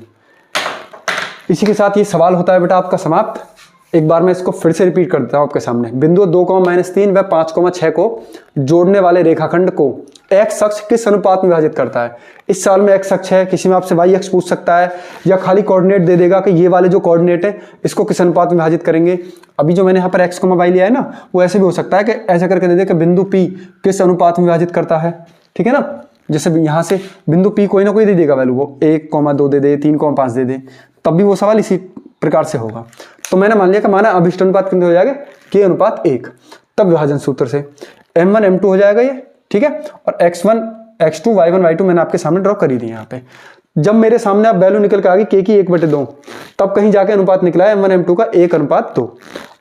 इसी के साथ ये सवाल होता है बेटा आपका समाप्त। एक बार मैं इसको फिर से रिपीट कर देता हूँ आपके सामने। बिंदु 2,-3 व 5,6 को जोड़ने वाले रेखाखंड को x अक्ष किस अनुपात में विभाजित करता है। इस साल में x अक्ष है, किसी में आपसे y अक्ष पूछ सकता है, या खाली कोऑर्डिनेट दे देगा कि ये वाले जो कोऑर्डिनेट है इसको किस अनुपात में विभाजित करेंगे। अभी जो मैंने यहाँ पर x, y लिया है ना, वो ऐसे भी हो सकता है कि ऐसे करके दे दे कि बिंदु P किस अनुपात में विभाजित करता है, ठीक है ना। जैसे यहाँ से बिंदु P कोई ना कोई दे देगा वैल्यू, वो 1,2 दे दे, 3,5 दे दे, तब भी वो सवाल इसी प्रकार से होगा। तो मैंने मान लिया कि माना अभिष्ट अनुपात कितने हो जाएगा k/1, तब विभाजन सूत्र से m1 m2 हो जाएगा ये, ठीक है। और x1 x2 y1 y2 मैंने आपके सामने ड्रॉ कर ही दी यहाँ पे। जब मेरे सामने अब वैल्यू निकल के आ गई k की 1/2, तब कहीं जाके अनुपात निकला है m1 m2 का 1:2।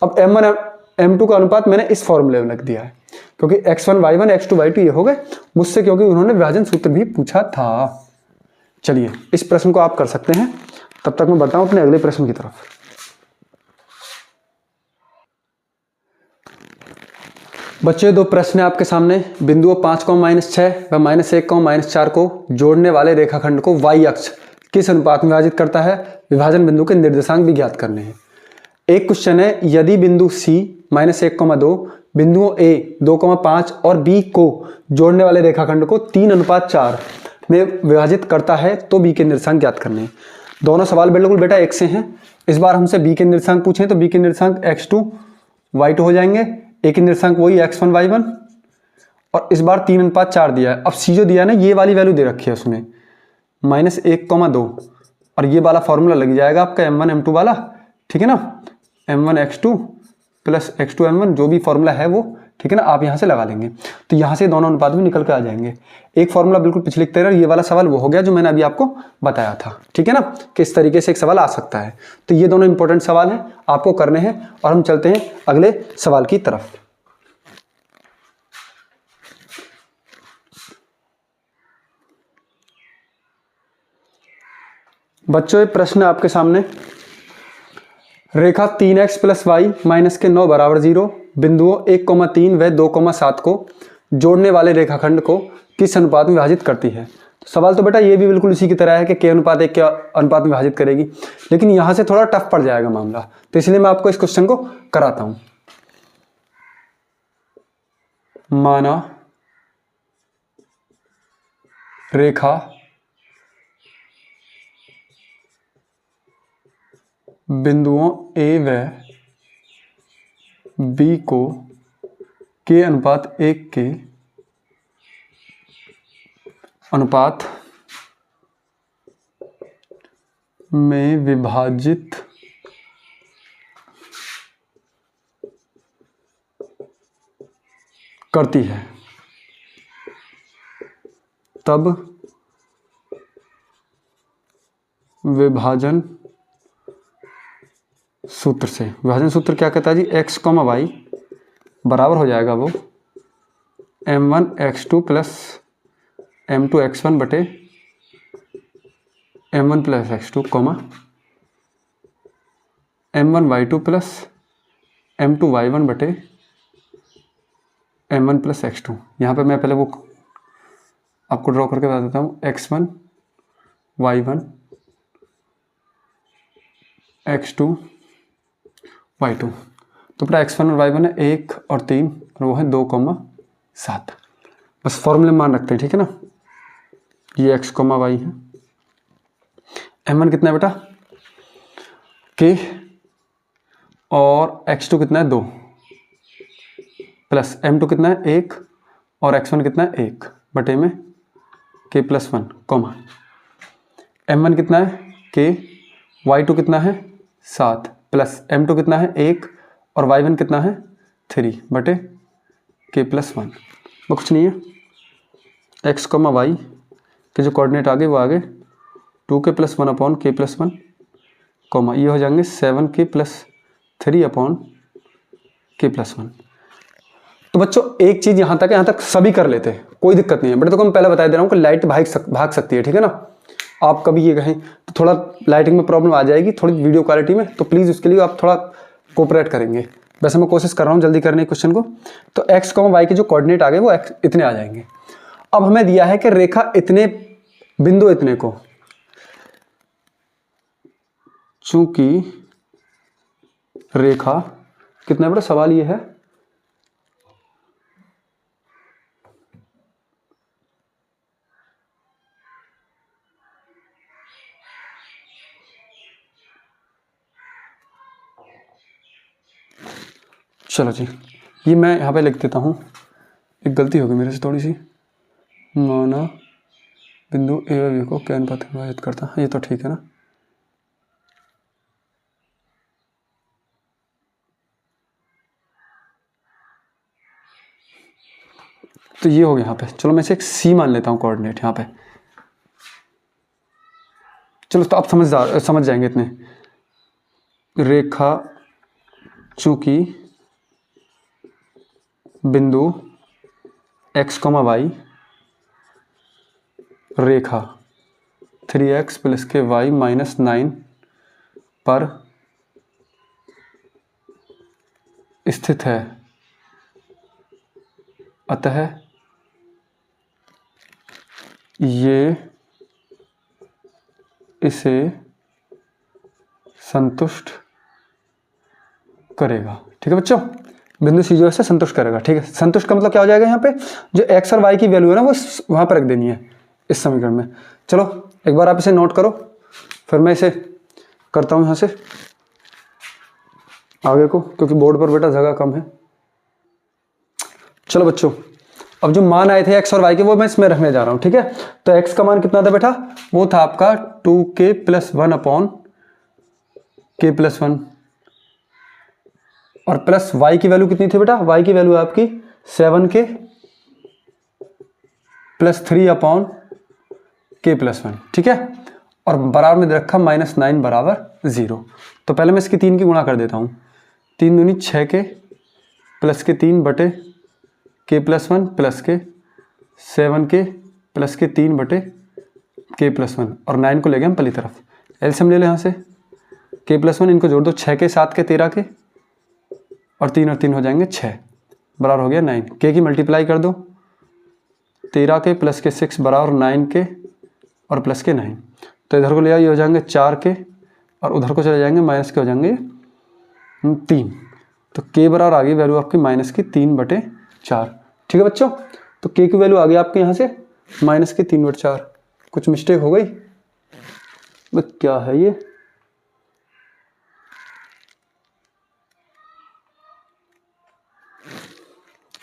अब m1 m2 का अनुपात मैंने इस फॉर्मूले में रख दिया है, क्योंकि x1 y1 x2 y2 ये हो गए मुझसे, क्योंकि उन्होंने विभाजन सूत्र भी पूछा था। चलिए इस प्रश्न को आप कर सकते हैं, तब तक मैं बताऊं अपने अगले प्रश्न की तरफ। बच्चे दो प्रश्न है आपके सामने। बिंदुओं 5,-6 व -1,-4 को जोड़ने वाले रेखाखंड को y अक्ष किस अनुपात में विभाजित करता है, विभाजन बिंदु के निर्देशांक भी ज्ञात करने हैं। एक क्वेश्चन है, यदि बिंदु C -1,2 बिंदुओं A 2,5 और B को जोड़ने वाले रेखाखंड को 3:4 में विभाजित करता है तो B के निर्देशांक ज्ञात करने हैं। दोनों सवाल बिल्कुल बेटा एक से हैं। इस बार हमसे B के निर्देशांक पूछे तो B के निर्देशांक x2 y2 हो जाएंगे, A के निर्देशांक वही x1 y1, और इस बार 3:4 दिया है। अब C जो दिया है ना, ये वाली वैल्यू दे रखी है उसमें -1,2, और ये वाला फॉर्मूला लग जाएगा आपका m1 m2 वाला, ठीक है ना। m1 x2 + x2 m1 जो भी फॉर्मूला है वो ठीक है ना, आप यहाँ से लगा लेंगे तो यहाँ से दोनों अनुपात भी निकल के आ जाएंगे। एक फॉर्मूला बिल्कुल पिछले की तरह, ये वाला सवाल वो हो गया जो मैंने अभी आपको बताया था, ठीक है ना, किस तरीके से एक सवाल आ सकता है। तो ये दोनों इंपॉर्टेंट सवाल हैं, आपको करने हैं और हम चलते हैं अगले सवाल की तरफ। बच्चों, ये प्रश्न है आपके सामने। रेखा 3x + y - के 9 = 0 बिंदुओं 1,3 व 2,7 को जोड़ने वाले रेखाखंड को किस अनुपात में विभाजित करती है। तो सवाल तो बेटा ये भी बिल्कुल इसी की तरह है कि k अनुपात 1 के अनुपात में विभाजित करेगी, लेकिन यहाँ से थोड़ा टफ पड़ जाएगा मामला, तो इसलिए मैं आपको इस क्वेश्चन को कराता हूँ। माना रेखा बिंदुओं A व B को k अनुपात 1 के अनुपात में विभाजित करती है, तब विभाजन सूत्र से, विभाजन सूत्र क्या कहता है जी, x, y बराबर हो जाएगा वो m1x2 + m2x1 बटे m1 + x2, m1y2 + m2y1 बटे m1 + x2। यहाँ पे मैं पहले वो आपको ड्रॉ करके बता देता हूँ, x1 y1 x2 y2। तो बेटा x1 और y1 है 1 और 3 और वो है 2,7। बस फॉर्मूले मान रखते हैं, ठीक है ना। ये x, y है, m1 कितना है बेटा k और x2 कितना है 2 प्लस m2 कितना है 1 और x1 कितना है 1 बटे में k + 1, m1 कितना है k, y2 कितना है 7 प्लस m2 कितना है 1 और y1 कितना है 3 बटे k + 1। वो कुछ नहीं है, x, y के जो कोऑर्डिनेट आगे वो आगे 2k + 1 अपॉन k + 1, ये हो जाएंगे 7k + 3 अपॉन k + 1। तो बच्चों एक चीज़ यहाँ तक सभी कर लेते हैं, कोई दिक्कत नहीं है। बट तो मैं पहले बता दे रहा हूँ कि लाइट भाग सकती है, ठीक है ना। आप कभी ये कहें तो थोड़ा लाइटिंग में प्रॉब्लम आ जाएगी, थोड़ी वीडियो क्वालिटी में, तो प्लीज़ उसके लिए आप थोड़ा कोऑपरेट करेंगे। वैसे मैं कोशिश कर रहा हूँ जल्दी करने के क्वेश्चन को। तो x, y के जो कोऑर्डिनेट आ गए वो इतने आ जाएंगे। अब हमें दिया है कि रेखा इतने बिंदु इतने को, चूंकि रेखा कितना बड़ा सवाल ये है, चलो जी ये मैं यहाँ पे लिख देता हूँ, एक गलती हो गई मेरे से थोड़ी सी। माना बिंदु ए व बी को क्या अनुपात में विभाजित करता है, ये तो ठीक है ना। तो ये हो गया यहाँ पे। चलो मैं इसे एक सी मान लेता हूँ कोऑर्डिनेट यहाँ पे। चलो तो आप समझ जाएंगे इतने। रेखा चूंकि बिंदु x, y रेखा 3x + के y - 9 पर स्थित है, अतः ये इसे संतुष्ट करेगा। ठीक है बच्चों, बिंदु सी जो है संतुष्ट करेगा। ठीक है, संतुष्ट का मतलब क्या हो जाएगा, यहाँ पे जो x और y की वैल्यू है ना वो वहाँ पर रख देनी है इस समीकरण में। चलो एक बार आप इसे नोट करो, फिर मैं इसे करता हूँ यहाँ से आगे को, क्योंकि बोर्ड पर बेटा जगह कम है। चलो बच्चों, अब जो मान आए थे x और y के वो मैं इसमें रखने जा रहा हूँ। ठीक है, तो x का मान कितना था बेटा, वो था आपका 2k + 1 अपॉन k + 1 और प्लस y की वैल्यू कितनी थी बेटा, y की वैल्यू आपकी 7k प्लस 3/k+1, ठीक है। और बराबर में दे रखा -9 बराबर 0। तो पहले मैं इसकी 3 की गुणा कर देता हूँ। 3 दूनी 6k प्लस के 3 बटे k+1 प्लस के 7k प्लस के 3 बटे k+1 और 9 को ले गए हम पहली तरफ। एलसीएम ले लो यहाँ से, k+1 इनको जोड़ दो, 6k 7k 13k और 3 हो जाएंगे 6 बराबर हो गया 9। k की मल्टीप्लाई कर दो, 13k प्लस के 6 बराबर 9k और प्लस के 9। तो इधर को ले आओ, ये हो जाएंगे 4k और उधर को चले जाएंगे माइनस के हो जाएंगे 3। तो k बराबर आ गई वैल्यू आपकी -3/4, ठीक है बच्चों। तो k की वैल्यू आ गई आपके यहाँ से -3/4। कुछ मिस्टेक हो गई? क्या है ये?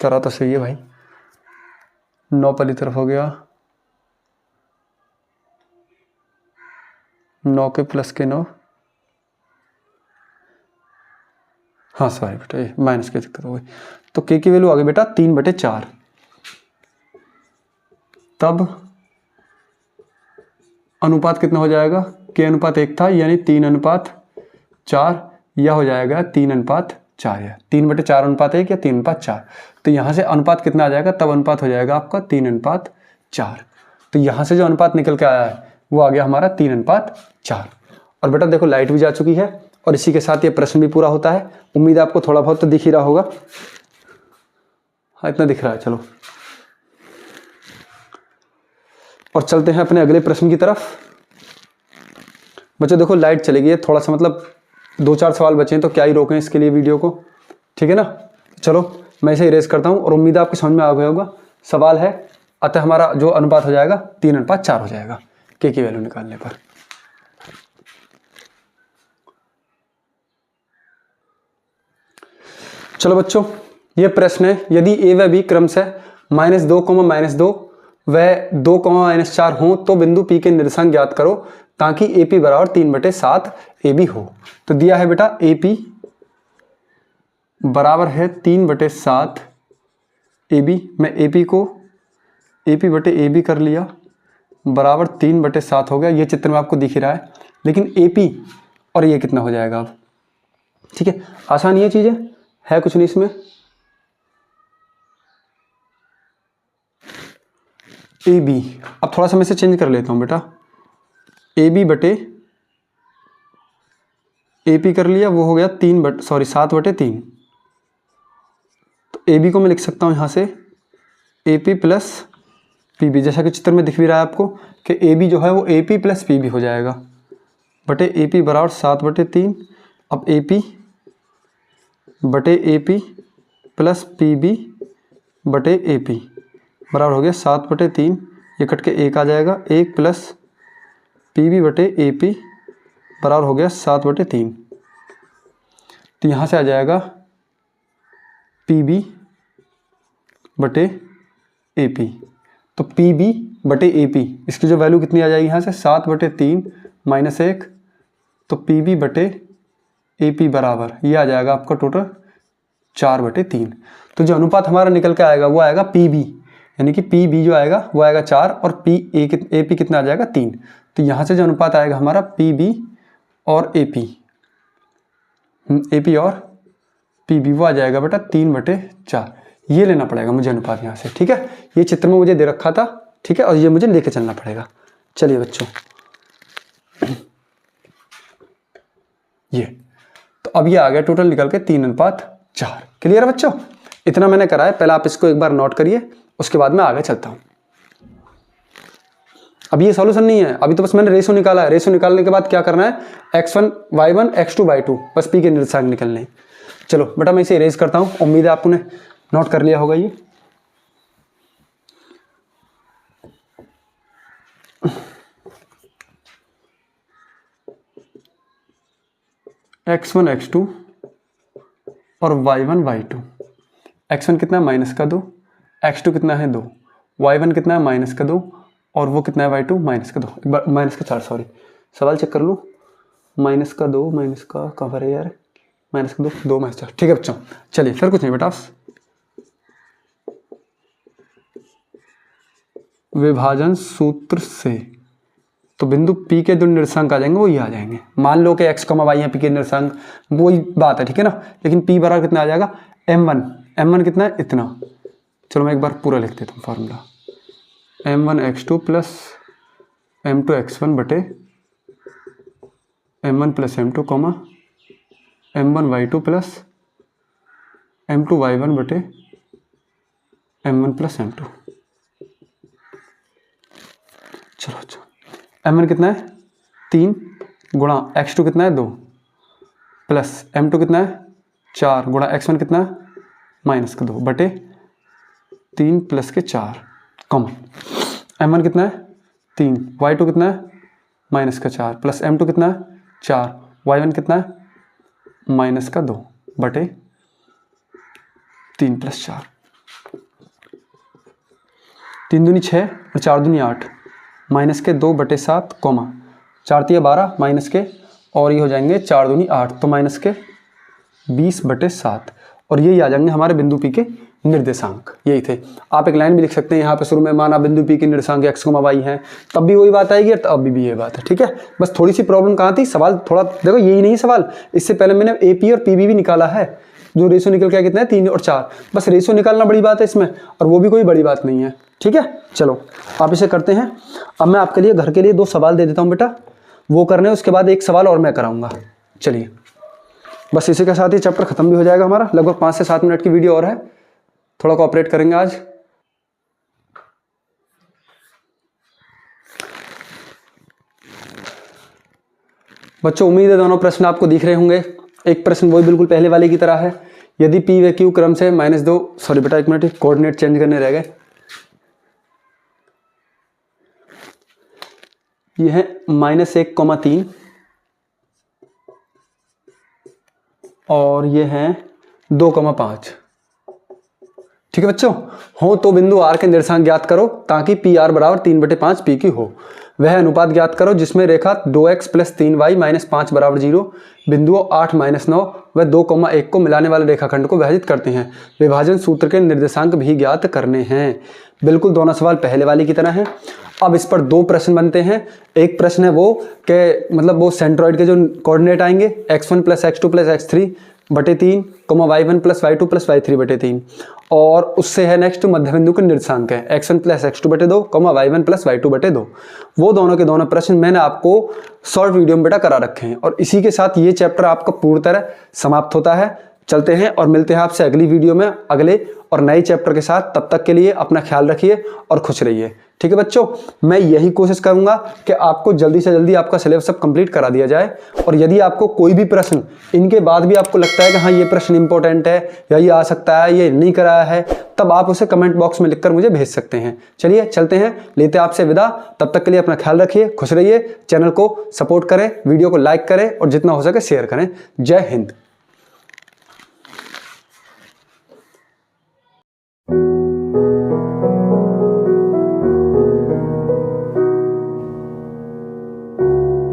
करा तो सही है भाई। 9 पहली तरफ हो गया, 9k प्लस के 9, हाँ सॉरी बेटा ये माइनस की दिक्कत हो गई। तो k की वैल्यू आ गई बेटा 3/4। तब अनुपात कितना हो जाएगा? k अनुपात 1 था यानी 3:4, या हो जाएगा 3:4 या 3/4 अनुपात 1 या 3:4। तो यहाँ से अनुपात कितना आ जाएगा? तब अनुपात हो जाएगा आपका 3:4। तो यहाँ से जो अनुपात निकल के आया है वो आ गया हमारा 3:4। और बेटा देखो लाइट भी जा चुकी है और इसी के साथ ये प्रश्न भी पूरा होता है। उम्मीद है आपको थोड़ा बहुत तो दिख ही रहा होगा। हाँ इतना दिख रहा है, चलो और चलते हैं अपने अगले प्रश्न की तरफ। बच्चों देखो लाइट चली गई है, थोड़ा सा मतलब 2-4 सवाल बचे हैं तो क्या ही रोकें इसके लिए वीडियो को, ठीक है ना। चलो मैं इसे इरेज करता हूँ और उम्मीद है आपको समझ में आ गया होगा। सवाल है, अतः हमारा जो अनुपात हो जाएगा 3:4 हो जाएगा k की वैल्यू निकालने पर। चलो बच्चों ये प्रश्न है, यदि a व b क्रमशः -2, -2 व 2, -4 हो तो बिंदु P के निर्देशांक ज्ञात करो ताकि AP बराबर 3/7 AB हो। तो दिया है बेटा AP बराबर है 3/7 AB। मैं AP को AP/AB कर लिया, बराबर 3/7 हो गया। ये चित्र में आपको दिख ही रहा है, लेकिन AP और ये कितना हो जाएगा अब? ठीक है, आसान ये चीज़ है कुछ नहीं इसमें। AB अब थोड़ा सा मैं इसे चेंज कर लेता हूँ बेटा, AP कर लिया, वो हो गया 7/3। तो AB को मैं लिख सकता हूँ यहाँ से AP प्लस PB, जैसा कि चित्र में दिख भी रहा है आपको कि AB जो है वो AP प्लस PB हो जाएगा बटे AP बराबर 7/3। अब AP बटे AP प्लस PB बटे AP बराबर हो गया 7/3। ये कट के 1 आ जाएगा, 1 प्लस PB बटे AP बराबर हो गया 7/3। तो यहाँ से आ जाएगा PB बटे AP। तो PB बटे AP इसकी जो वैल्यू कितनी आ जाएगी यहाँ से 7/3 - 1, तो PB बटे AP बराबर ये आ जाएगा आपका टोटल 4/3। तो जो अनुपात हमारा निकल के आएगा वो आएगा PB, यानी कि PB जो आएगा वो आएगा 4 और AP कितना आ जाएगा 3। तो यहाँ से जो अनुपात आएगा हमारा PB और AP और PB वो आ जाएगा बेटा 3/4। ये लेना पड़ेगा मुझे अनुपात यहाँ से, ठीक है। ये चित्र में मुझे दे रखा था, ठीक है, और ये मुझे लेके चलना पड़ेगा। चलिए बच्चों ये तो अब ये आ गया टोटल निकल के 3:4। क्लियर है बच्चों? इतना मैंने करा है, पहले आप इसको एक बार नोट करिए, उसके बाद मैं आगे चलता हूँ। अब ये सॉल्यूशन नहीं है, अभी तो बस मैंने रेशो निकाला है। रेशो निकालने के बाद क्या करना है, x1 y1 x2 y2 बस P के निर्देशांक निकलने हैं। चलो बेटा मैं इसे इरेज करता हूँ, उम्मीद है आपने नोट कर लिया होगा। ये x1 x2 और y1 y2। x1 कितना है -2, x2 कितना है 2, y1 कितना है -2 और वो कितना है y2 -2, एक बार -4 सॉरी सवाल चेक कर लूँ। -2 - कवर है यार, -2 2 -4, ठीक है बच्चों। चलिए फिर कुछ नहीं बेटा, विभाजन सूत्र से, तो बिंदु P के जो निर्देशांक आ जाएंगे वो ये आ जाएंगे। मान लो कि x, y है P के निर्देशांक, वही बात है, ठीक है ना। लेकिन P बराबर कितना आ जाएगा, m1 कितना है, इतना। चलो मैं एक बार पूरा लिख देता हूँ फार्मूला, m1x2 प्लस m2x1 बटे m1 plus m2 comma m1y2 plus m2y1 बटे m1 प्लस m2। चलो अच्छा, m1 कितना है 3 गुणा x2 कितना है 2 प्लस m2 कितना है 4 गुणा x1 कितना है -2 बटे 3 प्लस के 4 कॉमा m1 कितना है 3, y2 कितना है -4 प्लस m2 कितना है 4, y1 कितना है -2 बटे 3 प्लस 4, 3 दूनी 6 और 4 दूनी 8, -2 बटे 7 कॉमा 4 तिया 12 माइनस के, और ये हो जाएंगे 4 दूनी 8 तो -20 बटे 7, और यही आ जाएंगे हमारे बिंदु P के निर्देशांक। यही थे। आप एक लाइन भी लिख सकते हैं यहाँ पे शुरू में, माना बिंदु P के निर्देशांक x, y हैं, तब भी वही बात आएगी और तब भी ये बात है, ठीक है। बस थोड़ी सी प्रॉब्लम कहाँ थी, सवाल थोड़ा देखो, यही नहीं सवाल, इससे पहले मैंने AP और PB भी निकाला है, जो रेशो निकल के कितना है 3 और 4, बस रेशो निकालना बड़ी बात है इसमें, और वो भी कोई बड़ी बात नहीं है, ठीक है। चलो आप इसे करते हैं। अब मैं आपके लिए घर के लिए 2 सवाल दे देता हूँ बेटा, वो करने, उसके बाद एक सवाल और मैं कराऊंगा। चलिए, बस इसी के साथ ही चैप्टर खत्म भी हो जाएगा हमारा। लगभग 5 से 7 मिनट की वीडियो और है, थोड़ा कोऑपरेट करेंगे आज। बच्चों उम्मीद है दोनों प्रश्न आपको दिख रहे होंगे। एक प्रश्न वही बिल्कुल पहले वाले की तरह है, यदि P व Q क्रम से -2, सॉरी बेटा एक मिनट, कोऑर्डिनेट चेंज करने रह गए। ये है -1,3 और ये है 2,5, ठीक है बच्चों। हो तो बिंदु R के निर्देशांक ज्ञात करो ताकि PR बराबर 3/5 P की हो। वह अनुपात ज्ञात करो जिसमें रेखा 2x + 3y - 5 बराबर 0 बिंदुओं 8 - 9 व 2,1 को मिलाने वाले रेखाखंड को विभाजित करते हैं। विभाजन सूत्र के निर्देशांक भी ज्ञात करने हैं। बिल्कुल दोनों सवाल पहले वाले की तरह हैं। अब इस पर 2 प्रश्न बनते हैं। एक प्रश्न है वो कि मतलब वो सेंट्रॉइड के जो कोऑर्डिनेट आएंगे x1 + x2 + x3 बटे 3, y1 + y2 + y3 बटे 3, और उससे है नेक्स्ट मध्य बिंदु के निर्देशांक है x1 + x2 बटे 2, y1 + y2 बटे 2। वो दोनों के दोनों प्रश्न मैंने आपको शॉर्ट वीडियो में बेटा करा रखे हैं, और इसी के साथ ये चैप्टर आपका पूरी तरह समाप्त होता है। चलते हैं और मिलते हैं आपसे अगली वीडियो में अगले और नए चैप्टर के साथ। तब तक के लिए अपना ख्याल रखिए और खुश रहिए, ठीक है बच्चों। मैं यही कोशिश करूंगा कि आपको जल्दी से जल्दी आपका सिलेबस सब कंप्लीट करा दिया जाए, और यदि आपको कोई भी प्रश्न इनके बाद भी आपको लगता है कि हाँ ये प्रश्न इंपॉर्टेंट है या ये आ सकता है, ये नहीं कराया है, तब आप उसे कमेंट बॉक्स में लिखकर मुझे भेज सकते हैं। चलिए चलते हैं, लेते हैं आपसे विदा। तब तक के लिए अपना ख्याल रखिए, खुश रहिए, चैनल को सपोर्ट करें, वीडियो को लाइक करें और जितना हो सके शेयर करें। जय हिंद।